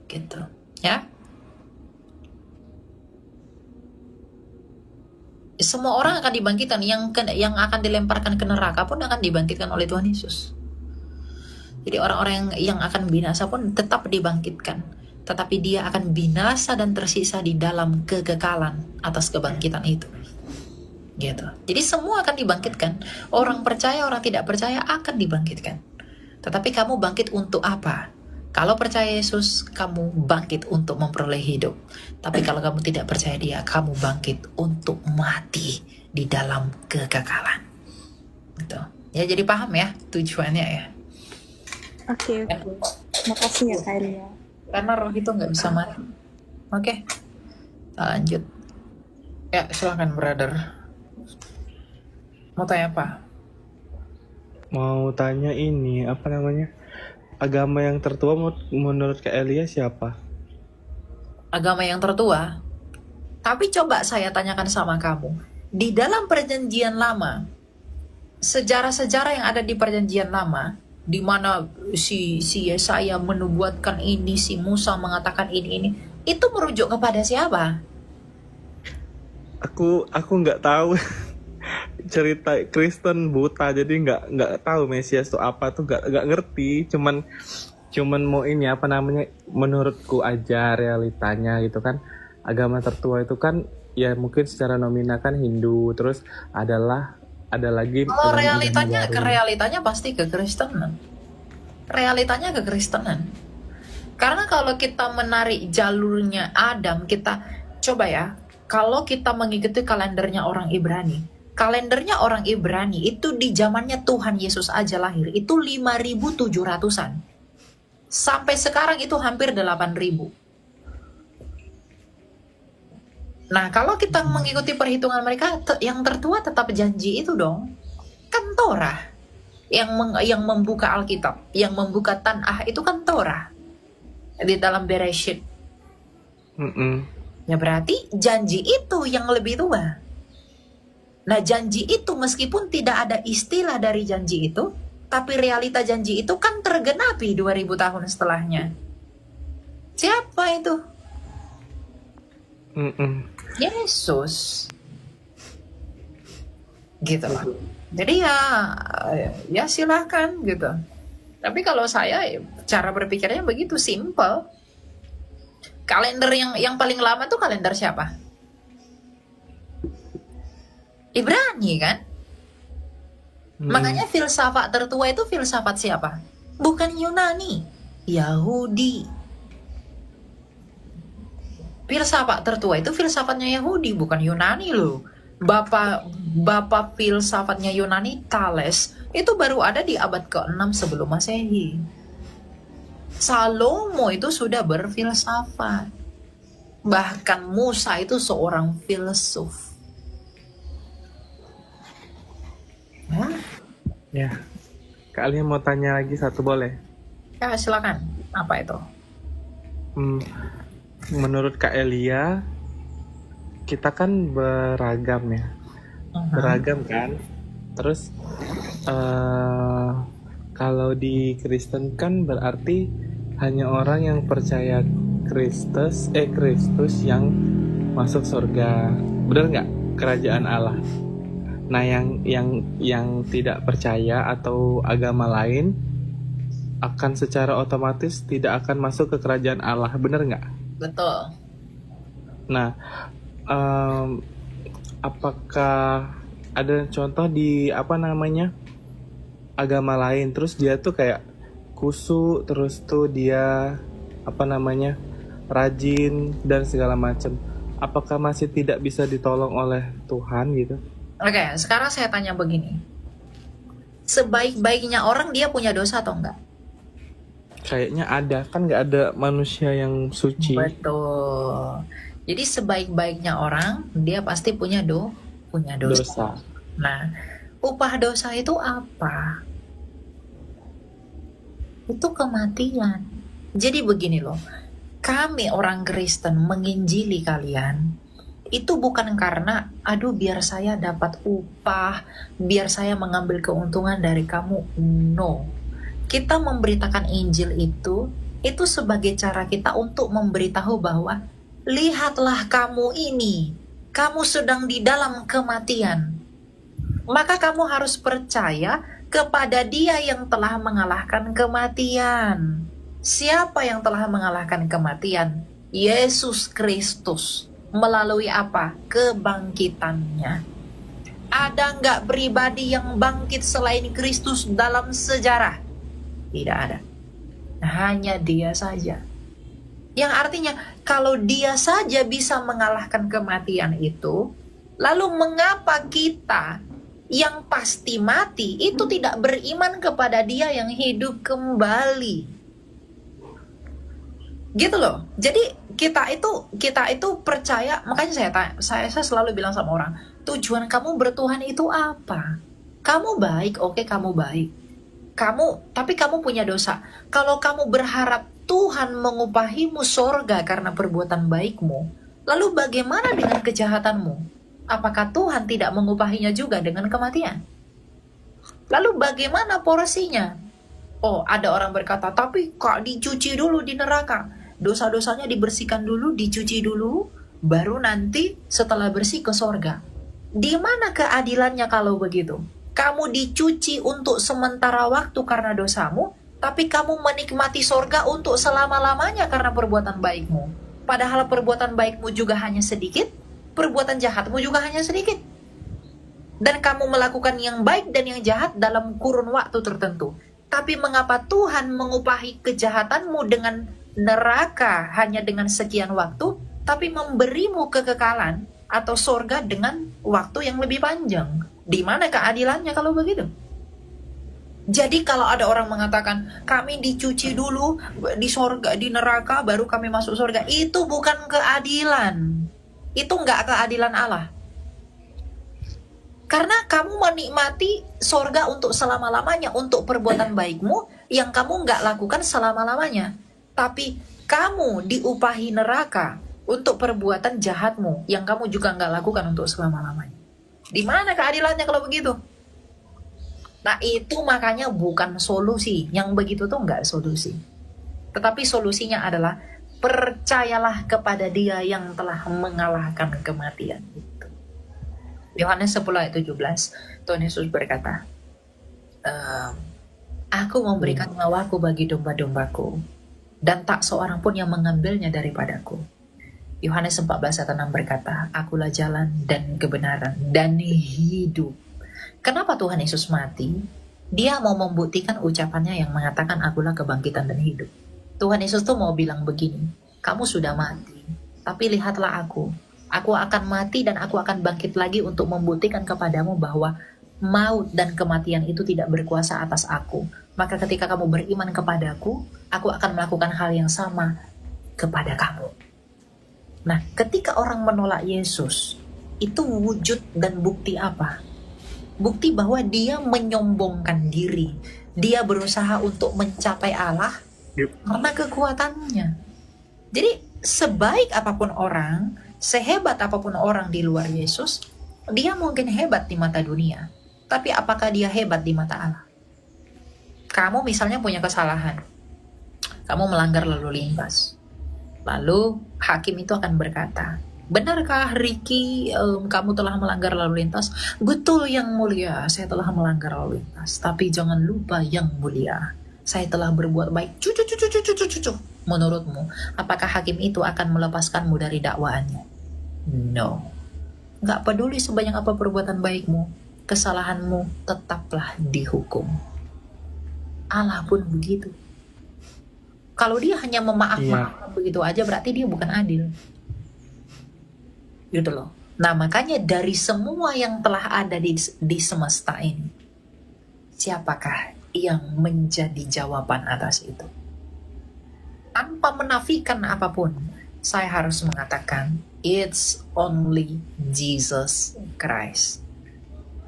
Gitu ya. Semua orang akan dibangkitkan, yang akan dilemparkan ke neraka pun akan dibangkitkan oleh Tuhan Yesus. Jadi orang-orang yang akan binasa pun tetap dibangkitkan, tetapi dia akan binasa dan tersisa di dalam kekekalan atas kebangkitan itu. Gitu. Jadi semua akan dibangkitkan. Orang percaya, orang tidak percaya akan dibangkitkan. Tetapi kamu bangkit untuk apa? Kalau percaya Yesus, kamu bangkit untuk memperoleh hidup. Tapi kalau kamu tidak percaya Dia, kamu bangkit untuk mati di dalam kekekalan. Gitu. Ya, jadi paham ya tujuannya ya. Oke. Makasih ya Kak Elia. Karena roh itu nggak bisa mati. Oke. Kita lanjut. Ya, silakan brother. Mau tanya apa? Mau tanya ini, apa namanya? Agama yang tertua menurut Kak Elia siapa? Agama yang tertua? Tapi coba saya tanyakan sama kamu. Di dalam perjanjian lama, sejarah-sejarah yang ada di perjanjian lama, di mana si Yesaya menubuatkan ini, si Musa mengatakan ini, itu merujuk kepada siapa? Aku nggak tahu. Cerita Kristen buta, jadi nggak tahu Mesias itu apa tuh, nggak ngerti. Cuman mau ini apa namanya, menurutku aja realitanya gitu kan. Agama tertua itu kan ya mungkin secara nominal kan Hindu, terus ada lagi kalau realitanya pasti kekristenan. Realitanya kekristenan. Karena kalau kita menarik jalurnya Adam, kita coba ya, kalau kita mengikuti kalendernya orang Ibrani. Kalendernya orang Ibrani itu di zamannya Tuhan Yesus aja lahir itu 5.700-an. Sampai sekarang itu hampir 8.000. Nah, kalau kita mengikuti perhitungan mereka, yang tertua tetap janji itu dong. Kan Torah yang membuka Alkitab, yang membuka Tanah itu kan Torah di dalam Bereshit. Ya berarti janji itu yang lebih tua. Nah, janji itu meskipun tidak ada istilah dari janji itu, tapi realita janji itu kan tergenapi 2000 tahun setelahnya. Siapa itu? Yesus. Gitu lah. Jadi ya silahkan gitu. Tapi kalau saya cara berpikirnya begitu simple. Kalender yang paling lama tuh kalender siapa? Ibrani kan? Makanya filsafat tertua itu filsafat siapa? Bukan Yunani, Yahudi. Filsafat tertua itu filsafatnya Yahudi, bukan Yunani loh. Bapak filsafatnya Yunani, Thales, itu baru ada di abad ke-6 sebelum Masehi. Salomo itu sudah berfilsafat. Bahkan Musa itu seorang filsuf. Ya, kalian mau tanya lagi satu boleh? Ya silakan. Apa itu? Menurut Kak Elia, kita kan beragam ya, beragam kan. Terus kalau di Kristen kan berarti hanya orang yang percaya Kristus yang masuk surga, benar nggak? Kerajaan Allah. Nah, yang tidak percaya atau agama lain akan secara otomatis tidak akan masuk ke kerajaan Allah, benar nggak? Betul. Nah, apakah ada contoh di agama lain, terus dia tuh kayak kusuk, terus tuh dia rajin dan segala macam, apakah masih tidak bisa ditolong oleh Tuhan gitu? Oke, sekarang saya tanya begini. Sebaik-baiknya orang dia punya dosa atau enggak? Kayaknya ada, kan nggak ada manusia yang suci. Betul. Jadi sebaik-baiknya orang dia pasti punya dosa. Nah, upah dosa itu apa? Itu kematian. Jadi begini loh, kami orang Kristen menginjili kalian itu bukan karena biar saya dapat upah, biar saya mengambil keuntungan dari kamu. No. Kita memberitakan Injil itu sebagai cara kita untuk memberitahu bahwa lihatlah kamu ini, kamu sedang di dalam kematian. Maka kamu harus percaya kepada Dia yang telah mengalahkan kematian. Siapa yang telah mengalahkan kematian? Yesus Kristus. Melalui apa? Kebangkitannya. Ada nggak pribadi yang bangkit selain Kristus dalam sejarah? Tidak ada. Hanya Dia saja. Yang artinya kalau Dia saja bisa mengalahkan kematian itu, lalu mengapa kita yang pasti mati itu tidak beriman kepada Dia yang hidup kembali? Gitu loh. Jadi kita itu percaya, makanya saya selalu bilang sama orang, tujuan kamu bertuhan itu apa? Kamu baik, oke, kamu baik. Tapi kamu punya dosa. Kalau kamu berharap Tuhan mengupahimu sorga karena perbuatan baikmu, lalu bagaimana dengan kejahatanmu? Apakah Tuhan tidak mengupahinya juga dengan kematian? Lalu bagaimana porsinya? Oh, ada orang berkata, tapi kok dicuci dulu di neraka? Dosa-dosanya dibersihkan dulu, dicuci dulu, baru nanti setelah bersih ke sorga. Di mana keadilannya kalau begitu? Kamu dicuci untuk sementara waktu karena dosamu, tapi kamu menikmati sorga untuk selama-lamanya karena perbuatan baikmu. Padahal perbuatan baikmu juga hanya sedikit, perbuatan jahatmu juga hanya sedikit. Dan kamu melakukan yang baik dan yang jahat dalam kurun waktu tertentu. Tapi mengapa Tuhan mengupahi kejahatanmu dengan neraka hanya dengan sekian waktu, tapi memberimu kekekalan atau sorga dengan waktu yang lebih panjang? Di mana keadilannya kalau begitu? Jadi kalau ada orang mengatakan kami dicuci dulu di sorga, di neraka baru kami masuk sorga, itu bukan keadilan. Itu nggak keadilan Allah. Karena kamu menikmati sorga untuk selama-lamanya, untuk perbuatan baikmu yang kamu nggak lakukan selama-lamanya. Tapi kamu diupahi neraka untuk perbuatan jahatmu yang kamu juga nggak lakukan untuk selama-lamanya. Di mana keadilannya kalau begitu? Nah itu makanya bukan solusi. Yang begitu tuh nggak solusi. Tetapi solusinya adalah percayalah kepada Dia yang telah mengalahkan kematian. Yohanes 10 ayat 17, Tuhan Yesus berkata, Aku memberikan nyawaku bagi domba-dombaku, dan tak seorang pun yang mengambilnya daripadaku. Yohanes 14 ayat 6 berkata, Akulah jalan dan kebenaran dan hidup. Kenapa Tuhan Yesus mati? Dia mau membuktikan ucapannya yang mengatakan akulah kebangkitan dan hidup. Tuhan Yesus tuh mau bilang begini, kamu sudah mati, tapi lihatlah aku. Aku akan mati dan aku akan bangkit lagi untuk membuktikan kepadamu bahwa maut dan kematian itu tidak berkuasa atas aku. Maka ketika kamu beriman kepadaku, aku akan melakukan hal yang sama kepada kamu. Nah, ketika orang menolak Yesus, itu wujud dan bukti apa? Bukti bahwa dia menyombongkan diri. Dia berusaha untuk mencapai Allah karena kekuatannya. Jadi, sebaik apapun orang, sehebat apapun orang di luar Yesus, dia mungkin hebat di mata dunia. Tapi apakah dia hebat di mata Allah? Kamu misalnya punya kesalahan. Kamu melanggar lalu lintas. Lalu hakim itu akan berkata, benarkah Ricky kamu telah melanggar lalu lintas? Betul yang mulia, saya telah melanggar lalu lintas. Tapi jangan lupa yang mulia, saya telah berbuat baik. Menurutmu, apakah hakim itu akan melepaskanmu dari dakwaannya? No. Gak peduli sebanyak apa perbuatan baikmu, kesalahanmu tetaplah dihukum. Allah pun begitu. Kalau dia hanya memaafkan begitu aja, berarti dia bukan adil. Gitu loh. Nah makanya dari semua yang telah ada di semesta ini, siapakah yang menjadi jawaban atas itu? Tanpa menafikan apapun, saya harus mengatakan it's only Jesus Christ.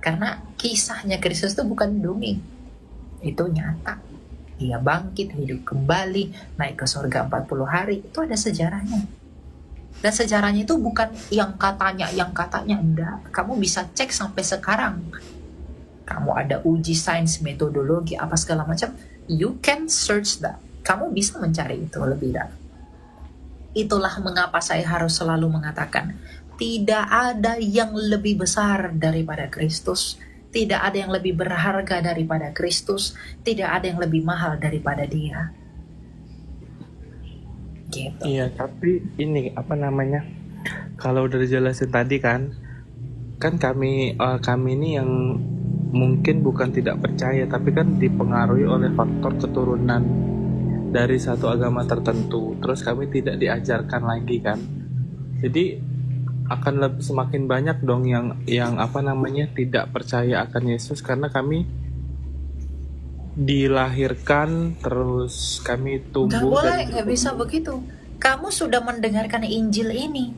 Karena kisahnya Kristus itu bukan dongeng, itu nyata. Dia bangkit, hidup kembali, naik ke surga 40 hari, itu ada sejarahnya. Dan sejarahnya itu bukan yang katanya, enggak. Kamu bisa cek sampai sekarang. Kamu ada uji sains, metodologi, apa segala macam, you can search that. Kamu bisa mencari itu lebih dalam. Itulah mengapa saya harus selalu mengatakan, tidak ada yang lebih besar daripada Kristus, tidak ada yang lebih berharga daripada Kristus, tidak ada yang lebih mahal daripada Dia. Gitu. Iya, tapi ini apa namanya? Kalau udah dijelasin tadi kan kami ini yang mungkin bukan tidak percaya, tapi kan dipengaruhi oleh faktor keturunan dari satu agama tertentu, terus kami tidak diajarkan lagi kan, jadi akan semakin banyak dong yang apa namanya tidak percaya akan Yesus karena kami dilahirkan terus kami tumbuh. Nggak bisa begitu. Kamu sudah mendengarkan Injil ini,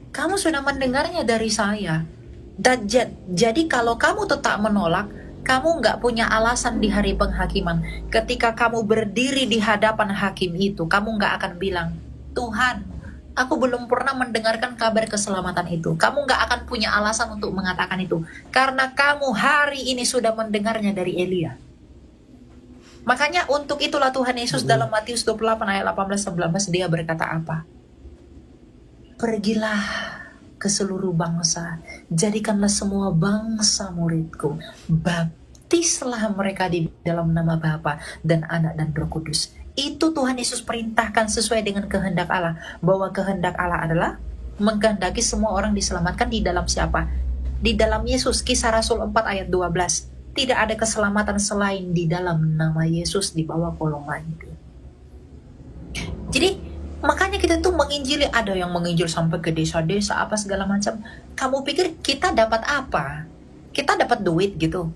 kamu sudah mendengarnya dari saya. Dan jadi kalau kamu tetap menolak, kamu nggak punya alasan di hari penghakiman. Ketika kamu berdiri di hadapan hakim itu, kamu nggak akan bilang, Tuhan, aku belum pernah mendengarkan kabar keselamatan itu. Kamu nggak akan punya alasan untuk mengatakan itu. Karena kamu hari ini sudah mendengarnya dari Elia. Makanya untuk itulah Tuhan Yesus dalam Matius 28 ayat 18-19 dia berkata apa? Pergilah ke seluruh bangsa, jadikanlah semua bangsa muridku, baptislah mereka di dalam nama Bapa dan Anak dan Roh Kudus. Itu Tuhan Yesus perintahkan sesuai dengan kehendak Allah, bahwa kehendak Allah adalah mengkehendaki semua orang diselamatkan di dalam siapa? Di dalam Yesus. Kisah Rasul 4 ayat 12. Tidak ada keselamatan selain di dalam nama Yesus di bawah kolongan itu. Jadi makanya kita tuh menginjili, ada yang menginjil sampai ke desa-desa apa segala macam. Kamu pikir kita dapat apa? Kita dapat duit gitu?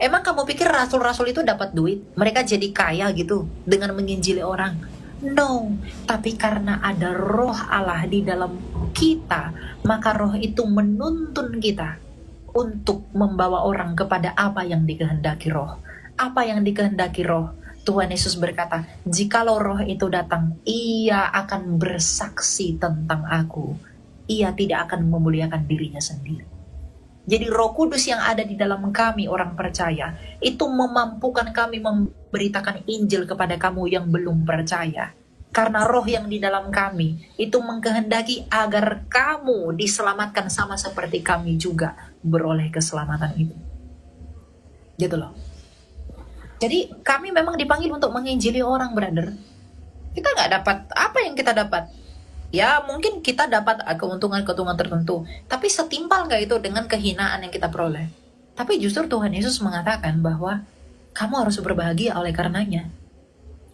Emang kamu pikir rasul-rasul itu dapat duit? Mereka jadi kaya gitu dengan menginjili orang? No, tapi karena ada roh Allah di dalam roh kita, maka roh itu menuntun kita untuk membawa orang kepada apa yang dikehendaki roh. Apa yang dikehendaki roh? Tuhan Yesus berkata, jikalau roh itu datang, ia akan bersaksi tentang aku. Ia tidak akan memuliakan dirinya sendiri. Jadi Roh Kudus yang ada di dalam kami orang percaya, itu memampukan kami memberitakan Injil kepada kamu yang belum percaya. Karena roh yang di dalam kami, itu mengkehendaki agar kamu diselamatkan sama seperti kami juga beroleh keselamatan itu. Gitu loh. Jadi kami memang dipanggil untuk menginjili orang, brother. Kita nggak dapat apa yang kita dapat. Ya mungkin kita dapat keuntungan-keuntungan tertentu. Tapi setimpal nggak itu dengan kehinaan yang kita peroleh? Tapi justru Tuhan Yesus mengatakan bahwa kamu harus berbahagia oleh karenanya.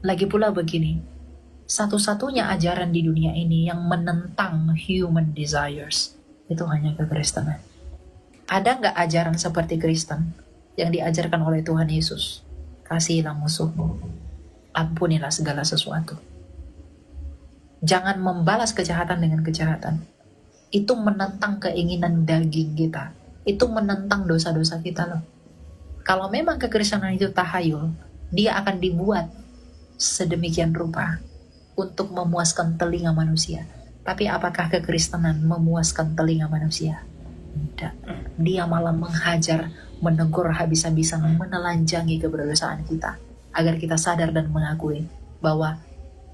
Lagi pula begini, satu-satunya ajaran di dunia ini yang menentang human desires, itu hanya kekristenan. Ada nggak ajaran seperti Kristen yang diajarkan oleh Tuhan Yesus? Kasihilah musuhmu, ampunilah segala sesuatu. Jangan membalas kejahatan dengan kejahatan. Itu menentang keinginan daging kita. Itu menentang dosa-dosa kita loh. Kalau memang kekristenan itu tahayul, dia akan dibuat sedemikian rupa untuk memuaskan telinga manusia. Tapi apakah kekristenan memuaskan telinga manusia? Tidak. Dia malah menghajar, menegur habis-habisan, menelanjangi keberdosaan kita, agar kita sadar dan mengakui bahwa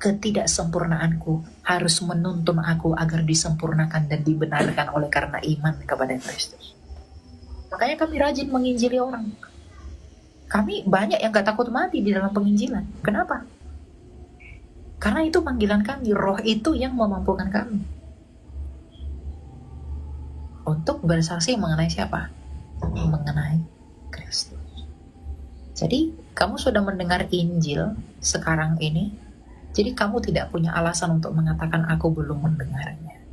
ketidaksempurnaanku harus menuntun aku agar disempurnakan dan dibenarkan oleh karena iman kepada Kristus. Makanya kami rajin menginjili orang. Kami banyak yang gak takut mati di dalam penginjilan. Kenapa? Karena itu panggilan kami. Roh itu yang memampukan kami untuk bersaksi mengenai siapa? Mengenai Kristus. Jadi kamu sudah mendengar Injil sekarang ini, jadi kamu tidak punya alasan untuk mengatakan aku belum mendengarnya.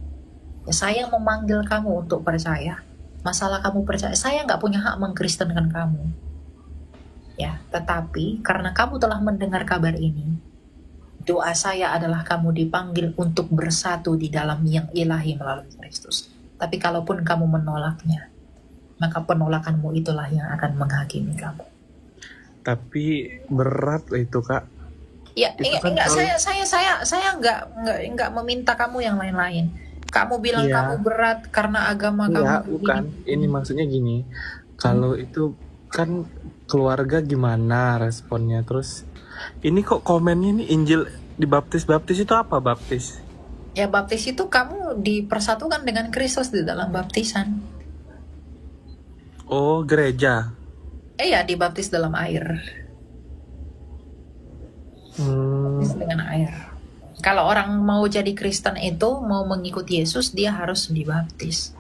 Ya, saya memanggil kamu untuk percaya. Masalah kamu percaya, saya nggak punya hak mengkristenkan kamu. Ya, tetapi karena kamu telah mendengar kabar ini, doa saya adalah kamu dipanggil untuk bersatu di dalam yang ilahi melalui Kristus. Tapi kalaupun kamu menolaknya, maka penolakanmu itulah yang akan menghakimi kamu. Tapi berat itu, Kak. Ya, Itu enggak, kan saya enggak meminta kamu yang lain-lain. Kamu bilang Iya. kamu berat karena agama Enggak, kamu bukan. Ini maksudnya gini. Kalau itu kan keluarga gimana responnya? Terus ini kok komennya nih Injil dibaptis itu apa baptis? Ya, baptis itu kamu dipersatukan dengan Kristus di dalam baptisan. Oh, gereja. Ya, dibaptis dalam air. Baptis dengan air. Kalau orang mau jadi Kristen itu, mau mengikuti Yesus, dia harus dibaptis.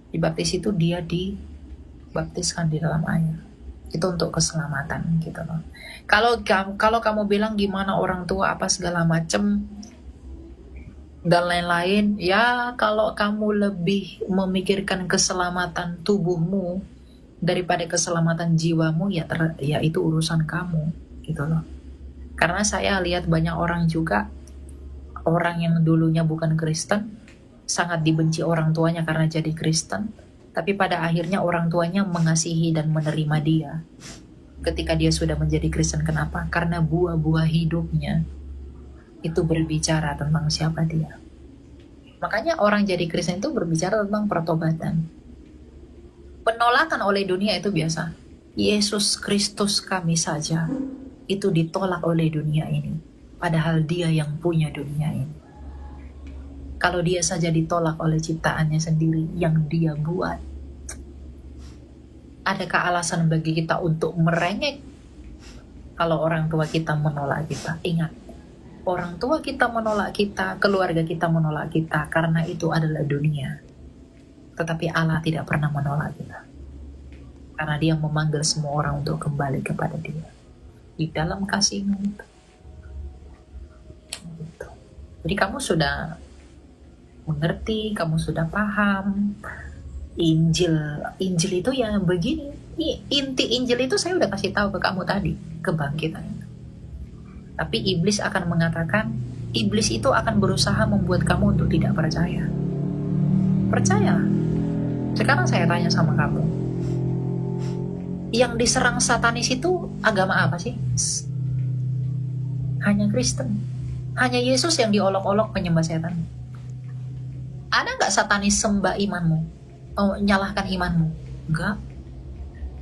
Dibaptis itu dia dibaptiskan di dalam air. Itu untuk keselamatan gitu loh. Kalau kamu bilang gimana orang tua apa segala macem dan lain-lain, ya kalau kamu lebih memikirkan keselamatan tubuhmu daripada keselamatan jiwamu, ya itu urusan kamu gitu loh. Karena saya lihat banyak orang juga, orang yang dulunya bukan Kristen sangat dibenci orang tuanya karena jadi Kristen, tapi pada akhirnya orang tuanya mengasihi dan menerima dia ketika dia sudah menjadi Kristen. Kenapa? Karena buah-buah hidupnya itu berbicara tentang siapa dia. Makanya orang jadi Kristen itu berbicara tentang pertobatan. Penolakan oleh dunia itu biasa. Yesus Kristus kami saja itu ditolak oleh dunia ini, padahal dia yang punya dunia ini. Kalau dia saja ditolak oleh ciptaannya sendiri yang dia buat, adakah alasan bagi kita untuk merengek kalau orang tua kita menolak kita? Ingat, orang tua kita menolak kita, keluarga kita menolak kita, karena itu adalah dunia. Tetapi Allah tidak pernah menolak kita, karena dia memanggil semua orang untuk kembali kepada dia di dalam kasih-Nya itu. Gitu. Jadi kamu sudah mengerti, kamu sudah paham Injil itu ya begini. Inti Injil itu saya udah kasih tahu ke kamu tadi, kebangkitan itu. Tapi iblis akan mengatakan, iblis itu akan berusaha membuat kamu untuk tidak percaya. Percayalah. Sekarang saya tanya sama kamu, yang diserang satanis itu agama apa sih? Hanya Kristen. Hanya Yesus yang diolok-olok penyembah setan. Ada nggak satanis sembah imanmu? Oh, nyalahkan imanmu? Enggak.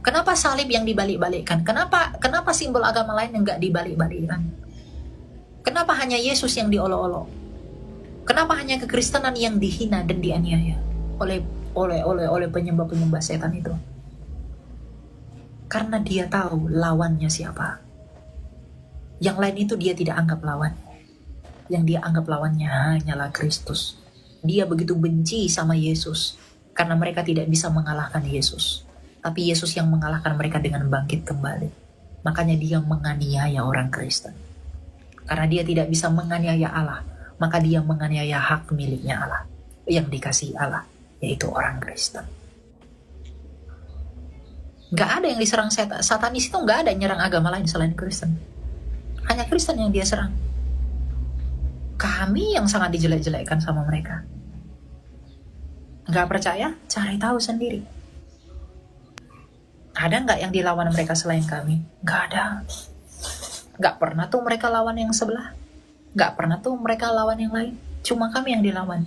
Kenapa salib yang dibalik-balikkan? Kenapa simbol agama lain yang nggak dibalik-balikkan? Kenapa hanya Yesus yang diolok-olok? Kenapa hanya kekristenan yang dihina dan dianiaya oleh penyembah-penyembah setan itu? Karena dia tahu lawannya siapa. Yang lain itu dia tidak anggap lawan. Yang dia anggap lawannya hanyalah Kristus. Dia begitu benci sama Yesus karena mereka tidak bisa mengalahkan Yesus. Tapi Yesus yang mengalahkan mereka dengan bangkit kembali. Makanya dia menganiaya orang Kristen. Karena dia tidak bisa menganiaya Allah, maka dia menganiaya hak miliknya Allah yang dikasihi Allah, yaitu orang Kristen. Gak ada yang diserang satanis itu, gak ada yang nyerang agama lain selain Kristen. Hanya Kristen yang dia serang. Kami yang sangat dijelek-jelekkan sama mereka. Gak percaya? Cari tahu sendiri. Ada gak yang dilawan mereka selain kami? Gak ada. Gak pernah tuh mereka lawan yang sebelah. Gak pernah tuh mereka lawan yang lain. Cuma kami yang dilawan.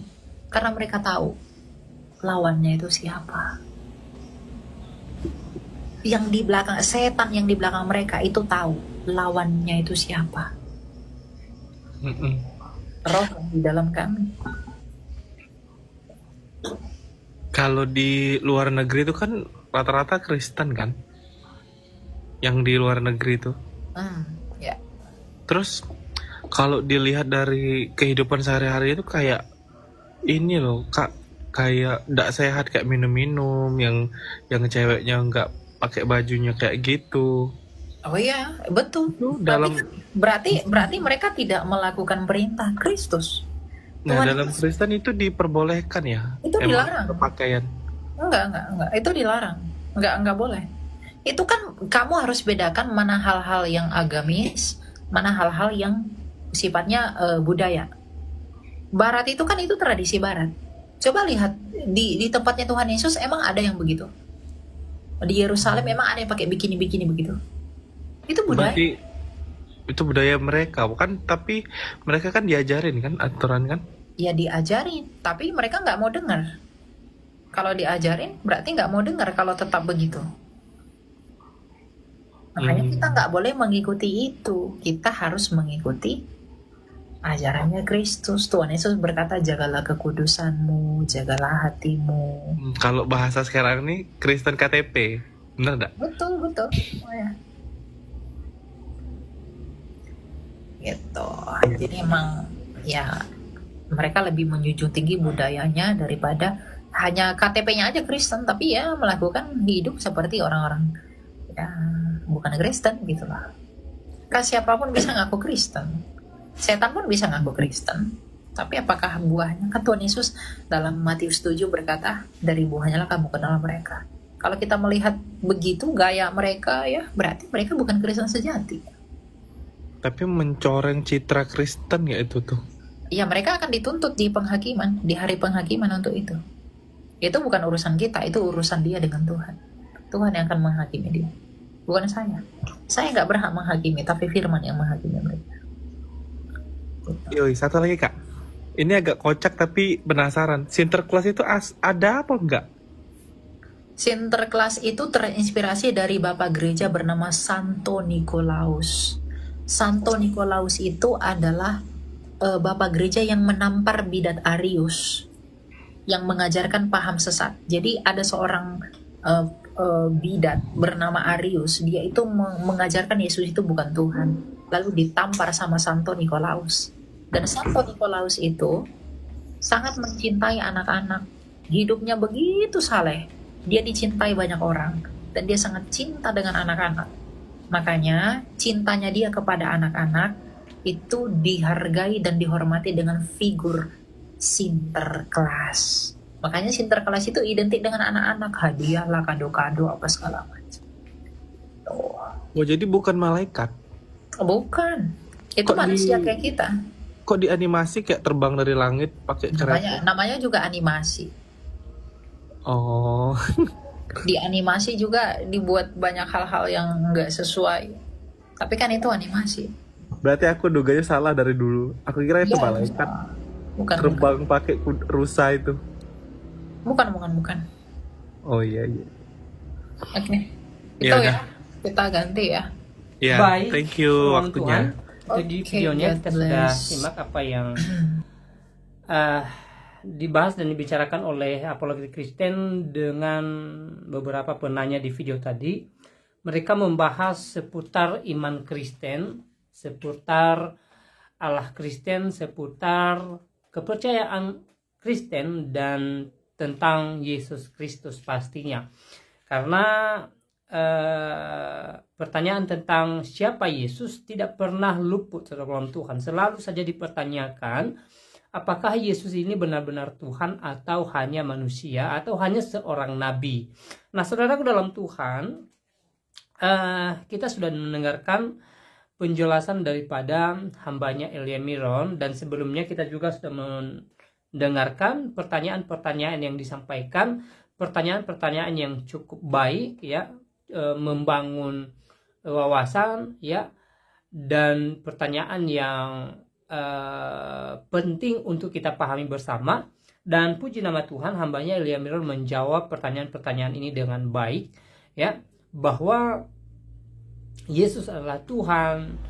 Karena mereka tahu lawannya itu siapa. Yang di belakang, setan yang di belakang mereka itu tahu lawannya itu siapa. Roh yang di dalam kami. Kalau di luar negeri itu kan rata-rata Kristen kan, yang di luar negeri itu. Ya. Terus kalau dilihat dari kehidupan sehari-hari itu kayak ini loh, kayak nggak sehat, kayak minum-minum, yang ceweknya nggak pakai bajunya kayak gitu. Oh iya, betul. Berarti mereka tidak melakukan perintah Kristus. Nah, dalam Kristen itu diperbolehkan ya? Itu dilarang. Pakaian. Enggak. Itu dilarang. Enggak boleh. Itu kan kamu harus bedakan mana hal-hal yang agamis, mana hal-hal yang sifatnya budaya. Barat itu kan itu tradisi Barat. Coba lihat di tempatnya Tuhan Yesus emang ada yang begitu. Di Yerusalem memang ada yang pakai bikini-bikini begitu. Itu budaya. Berarti itu budaya mereka, bukan? Tapi mereka kan diajarin kan aturan kan? Ya diajarin, tapi mereka nggak mau dengar. Kalau diajarin berarti nggak mau dengar kalau tetap begitu. Makanya kita nggak boleh mengikuti itu. Kita harus mengikuti ajarannya Kristus. Tuhan Yesus berkata, jagalah kekudusanmu, jagalah hatimu. Kalau bahasa sekarang nih Kristen KTP, benar nggak? Betul. Oh, ya. Gitu. Jadi emang ya mereka lebih menjunjung tinggi budayanya daripada hanya KTP-nya aja Kristen, tapi ya melakukan hidup seperti orang-orang ya bukan Kristen gitu lah. Kan siapapun bisa ngaku Kristen, setan pun bisa ngaku Kristen, tapi apakah buahnya? Kan Tuhan Yesus dalam Matius 7 berkata, dari buahnya lah kamu kenal mereka. Kalau kita melihat begitu gaya mereka ya berarti mereka bukan Kristen sejati. Tapi mencoreng citra Kristen ya itu tuh. Ya mereka akan dituntut di penghakiman, di hari penghakiman untuk itu. Itu bukan urusan kita, itu urusan dia dengan Tuhan. Tuhan yang akan menghakimi dia, bukan saya. Saya nggak berhak menghakimi, tapi Firman yang menghakimi mereka. Yoi, satu lagi Kak. Ini agak kocak tapi penasaran. Sinterklas itu ada apa enggak? Sinterklas itu terinspirasi dari Bapak Gereja bernama Santo Nikolaus. Santo Nikolaus itu adalah Bapak Gereja yang menampar bidat Arius, yang mengajarkan paham sesat. Jadi ada seorang bidat bernama Arius, dia itu mengajarkan Yesus itu bukan Tuhan, lalu ditampar sama Santo Nikolaus. Dan Santo Nikolaus itu sangat mencintai anak-anak, hidupnya begitu saleh, dia dicintai banyak orang, dan dia sangat cinta dengan anak-anak. Makanya cintanya dia kepada anak-anak itu dihargai dan dihormati dengan figur Sinterklas. Makanya Sinterklas itu identik dengan anak-anak, hadiah lah, kado-kado apa segala macam. Oh jadi bukan malaikat? Bukan, itu manusia kayak kita. Kok di animasi kayak terbang dari langit pakai kereta? Namanya juga animasi. Oh. Di animasi juga dibuat banyak hal-hal yang nggak sesuai. Tapi kan itu animasi. Berarti aku duganya salah dari dulu. Aku kira itu Iya, malaikat bukan. terbang pakai rusa itu. Bukan. Oh iya. Oke. Itu Ya ya. udah. Kita ganti ya. Ya, Baik, thank you Tuhan. waktunya. Jadi Oke, videonya God kita sudah bless. simak apa yang dibahas dan dibicarakan oleh apologetik Kristen dengan beberapa penanya di video tadi. Mereka membahas seputar iman Kristen, seputar Allah Kristen, seputar kepercayaan Kristen, dan tentang Yesus Kristus pastinya. Karena pertanyaan tentang siapa Yesus tidak pernah luput dari Tuhan. Selalu saja dipertanyakan, apakah Yesus ini benar-benar Tuhan atau hanya manusia atau hanya seorang nabi. Nah, saudaraku dalam Tuhan, kita sudah mendengarkan penjelasan daripada hambanya Elia Miron, dan sebelumnya kita juga sudah mendengarkan pertanyaan-pertanyaan yang disampaikan, pertanyaan-pertanyaan yang cukup baik ya, membangun wawasan ya, dan pertanyaan yang penting untuk kita pahami bersama. Dan puji nama Tuhan, hambanya Elia Miron menjawab pertanyaan-pertanyaan ini dengan baik ya, bahwa Yesus adalah Tuhan.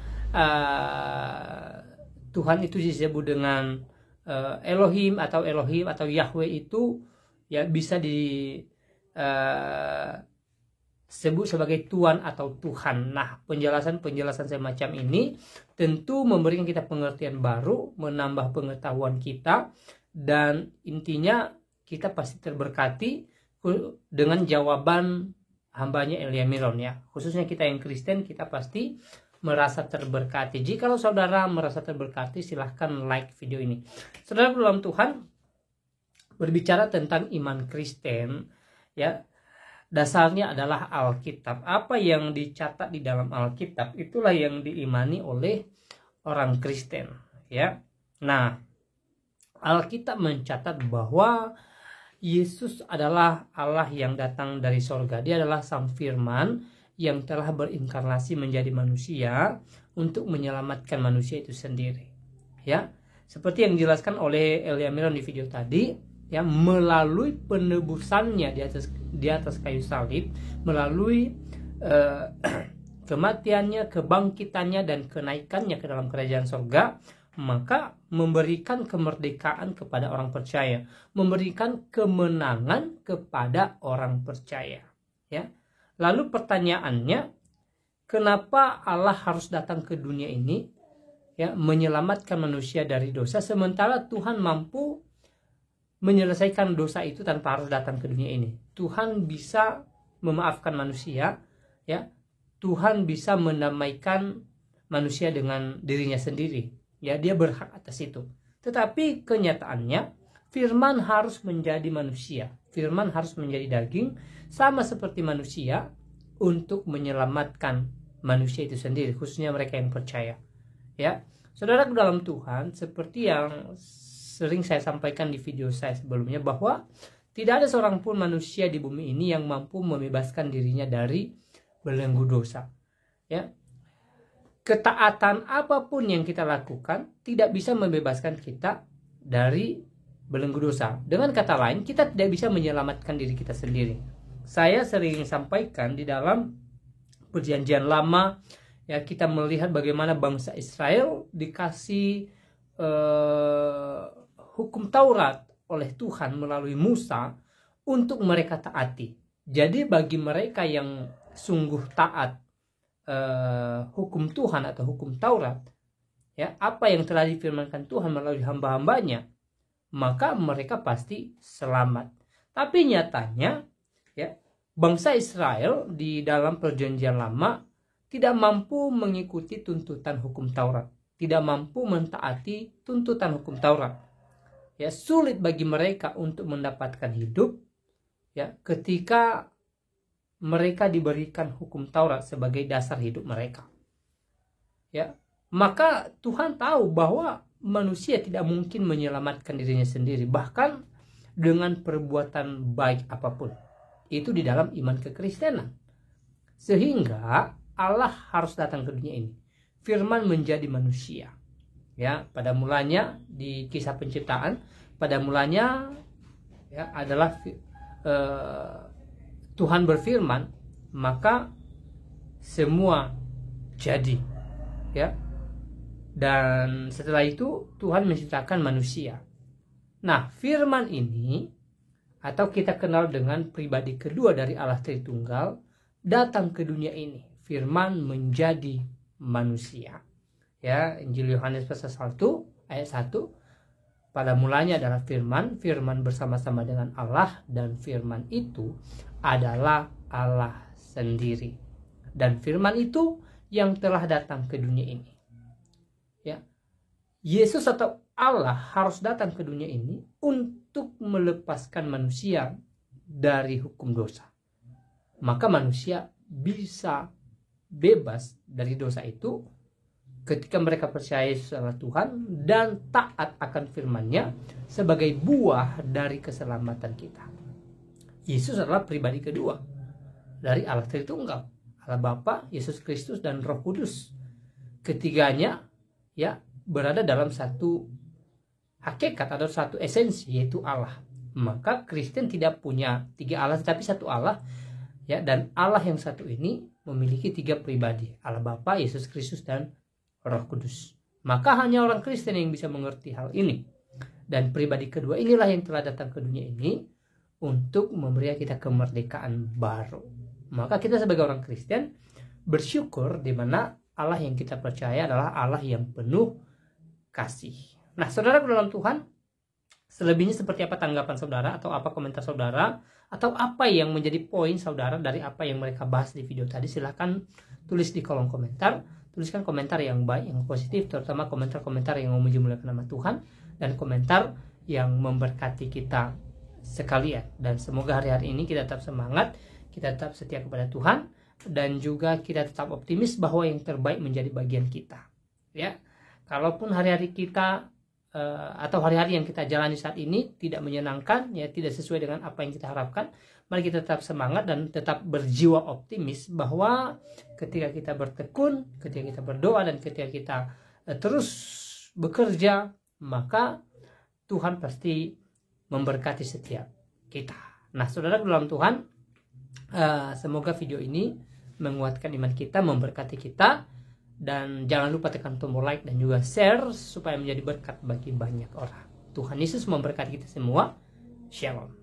Tuhan itu disebut dengan Elohim atau Yahweh itu ya bisa disebut sebagai Tuhan atau Tuhan. Nah, penjelasan semacam ini tentu memberikan kita pengertian baru, menambah pengetahuan kita, dan intinya kita pasti terberkati dengan jawaban hambanya Elia Miron ya. Khususnya kita yang Kristen, kita pasti merasa terberkati. Jikalau saudara merasa terberkati, silahkan like video ini. Saudara dalam Tuhan, berbicara tentang iman Kristen ya, dasarnya adalah Alkitab. Apa yang dicatat di dalam Alkitab itulah yang diimani oleh orang Kristen ya. Nah, Alkitab mencatat bahwa Yesus adalah Allah yang datang dari sorga. Dia adalah Sang Firman yang telah berinkarnasi menjadi manusia untuk menyelamatkan manusia itu sendiri. Ya, seperti yang dijelaskan oleh Elia Miron di video tadi, ya, melalui penebusannya di atas kayu salib, melalui kematiannya, kebangkitannya, dan kenaikannya ke dalam kerajaan sorga, maka memberikan kemerdekaan kepada orang percaya, memberikan kemenangan kepada orang percaya ya. Lalu pertanyaannya, kenapa Allah harus datang ke dunia ini ya, menyelamatkan manusia dari dosa, sementara Tuhan mampu menyelesaikan dosa itu tanpa harus datang ke dunia ini. Tuhan bisa memaafkan manusia ya, Tuhan bisa mendamaikan manusia dengan dirinya sendiri ya, dia berhak atas itu. Tetapi kenyataannya Firman harus menjadi manusia, Firman harus menjadi daging sama seperti manusia untuk menyelamatkan manusia itu sendiri, khususnya mereka yang percaya ya. Saudara dalam Tuhan, seperti yang sering saya sampaikan di video saya sebelumnya, bahwa tidak ada seorang pun manusia di bumi ini yang mampu membebaskan dirinya dari belenggu dosa ya. Ketaatan apapun yang kita lakukan tidak bisa membebaskan kita dari belenggu dosa. Dengan kata lain, kita tidak bisa menyelamatkan diri kita sendiri. Saya sering sampaikan di dalam Perjanjian Lama ya, kita melihat bagaimana bangsa Israel dikasih hukum Taurat oleh Tuhan melalui Musa untuk mereka taati. Jadi bagi mereka yang sungguh taat hukum Tuhan atau hukum Taurat ya, apa yang telah difirmankan Tuhan melalui hamba-hambanya, maka mereka pasti selamat. Tapi nyatanya ya, bangsa Israel di dalam Perjanjian Lama tidak mampu mengikuti tuntutan hukum Taurat, tidak mampu mentaati tuntutan hukum Taurat ya. Sulit bagi mereka untuk mendapatkan hidup ya, ketika mereka diberikan hukum Taurat sebagai dasar hidup mereka ya. Maka Tuhan tahu bahwa manusia tidak mungkin menyelamatkan dirinya sendiri. Bahkan dengan perbuatan baik apapun. Itu di dalam iman kekristenan. Sehingga Allah harus datang ke dunia ini. Firman menjadi manusia. Ya, pada mulanya di kisah penciptaan, pada mulanya ya adalah Tuhan berfirman, maka semua jadi. Ya. Dan setelah itu Tuhan menciptakan manusia. Nah, firman ini atau kita kenal dengan pribadi kedua dari Allah Tritunggal datang ke dunia ini. Firman menjadi manusia. Ya, Injil Yohanes pasal 1 ayat 1. Pada mulanya adalah firman, firman bersama-sama dengan Allah, dan firman itu adalah Allah sendiri. Dan firman itu yang telah datang ke dunia ini. Ya. Yesus atau Allah harus datang ke dunia ini untuk melepaskan manusia dari hukum dosa. Maka manusia bisa bebas dari dosa itu ketika mereka percaya sama Tuhan dan taat akan firman-Nya sebagai buah dari keselamatan kita. Yesus adalah pribadi kedua dari Allah Tritunggal, Allah Bapa, Yesus Kristus, dan Roh Kudus. Ketiganya ya berada dalam satu hakikat atau satu esensi, yaitu Allah. Maka Kristen tidak punya tiga Allah tetapi satu Allah, ya, dan Allah yang satu ini memiliki tiga pribadi, Allah Bapa, Yesus Kristus, dan Roh Kudus. Maka hanya orang Kristen yang bisa mengerti hal ini. Dan pribadi kedua inilah yang telah datang ke dunia ini untuk memberi kita kemerdekaan baru. Maka kita sebagai orang Kristen bersyukur di mana Allah yang kita percaya adalah Allah yang penuh kasih. Nah, saudara dalam Tuhan, selebihnya seperti apa tanggapan saudara, atau apa komentar saudara, atau apa yang menjadi poin saudara dari apa yang mereka bahas di video tadi, silahkan tulis di kolom komentar. Tuliskan komentar yang baik, yang positif, terutama komentar-komentar yang memuji-muliakan nama Tuhan, dan komentar yang memberkati kita sekalian. Dan semoga hari-hari ini kita tetap semangat, kita tetap setia kepada Tuhan, dan juga kita tetap optimis bahwa yang terbaik menjadi bagian kita. Ya, kalaupun hari-hari kita atau hari-hari yang kita jalani saat ini tidak menyenangkan, ya tidak sesuai dengan apa yang kita harapkan, mari kita tetap semangat dan tetap berjiwa optimis bahwa ketika kita bertekun, ketika kita berdoa, dan ketika kita terus bekerja, maka Tuhan pasti memberkati setiap kita. Nah, saudara dalam Tuhan, semoga video ini menguatkan iman kita, memberkati kita. Dan jangan lupa tekan tombol like dan juga share supaya menjadi berkat bagi banyak orang. Tuhan Yesus memberkati kita semua. Shalom.